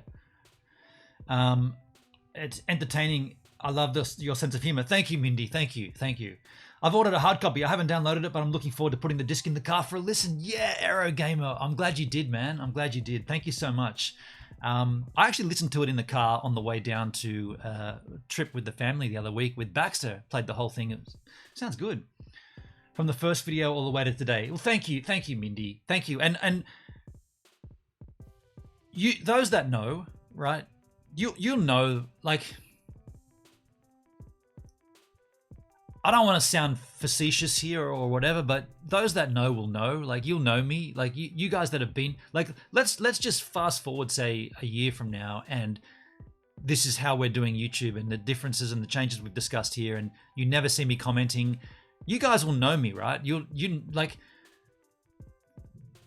It's entertaining. I love your sense of humor. Thank you, Mindy. Thank you. I've ordered a hard copy. I haven't downloaded it, but I'm looking forward to putting the disc in the car for a listen. Yeah, Aero Gamer. I'm glad you did, man. I'm glad you did. Thank you so much. I actually listened to it in the car on the way down to a trip with the family the other week with Baxter. Played the whole thing. It sounds good. From the first video all the way to today. Well, thank you, Mindy. Thank you. And you, those that know, right? You'll know, like, I don't want to sound facetious here or whatever, but those that know will know. Like, you'll know me. Like, you guys that have been, like, let's just fast forward, say, a year from now, and this is how we're doing YouTube and the differences and the changes we've discussed here, and you never see me commenting. You guys will know me, right? You like,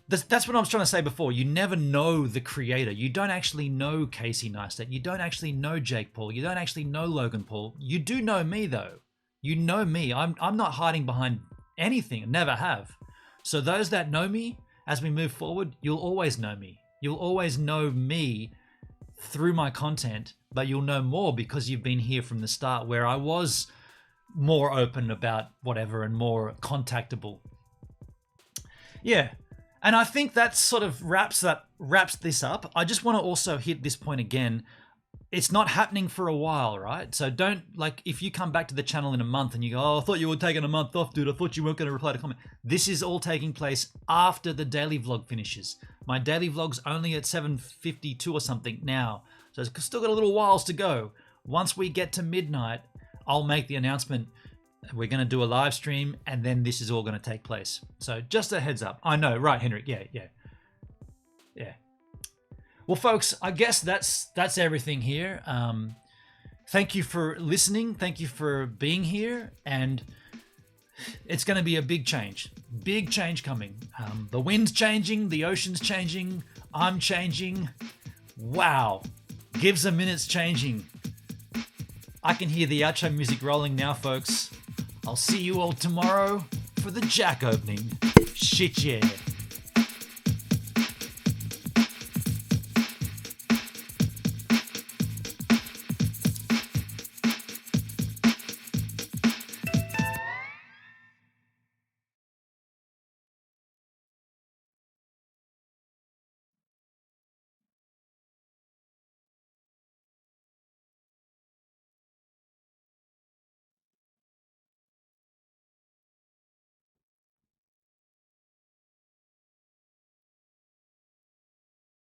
that's what I was trying to say before. You never know the creator. You don't actually know Casey Neistat. You don't actually know Jake Paul. You don't actually know Logan Paul. You do know me, though. You know me. I'm not hiding behind anything. Never have. So those that know me, as we move forward, you'll always know me. You'll always know me through my content, but you'll know more because you've been here from the start, where I was more open about whatever and more contactable. Yeah. And I think that sort of wraps this up. I just want to also hit this point again. It's not happening for a while, right? So don't, like, if you come back to the channel in a month and you go, oh, I thought you were taking a month off, dude. I thought you weren't going to reply to comment. This is all taking place after the daily vlog finishes. My daily vlog's only at 7:52 or something now. So it's still got a little whiles to go. Once we get to midnight, I'll make the announcement. We're going to do a live stream, and then this is all going to take place. So just a heads up. I know, right, Henrik? Yeah. Well, folks, I guess that's everything here. Thank you for listening. Thank you for being here, and it's going to be a big change coming. The wind's changing, the ocean's changing, I'm changing. Wow, GivesAMinute's changing. I can hear the outro music rolling now, folks. I'll see you all tomorrow for the Jack opening. Shit, yeah.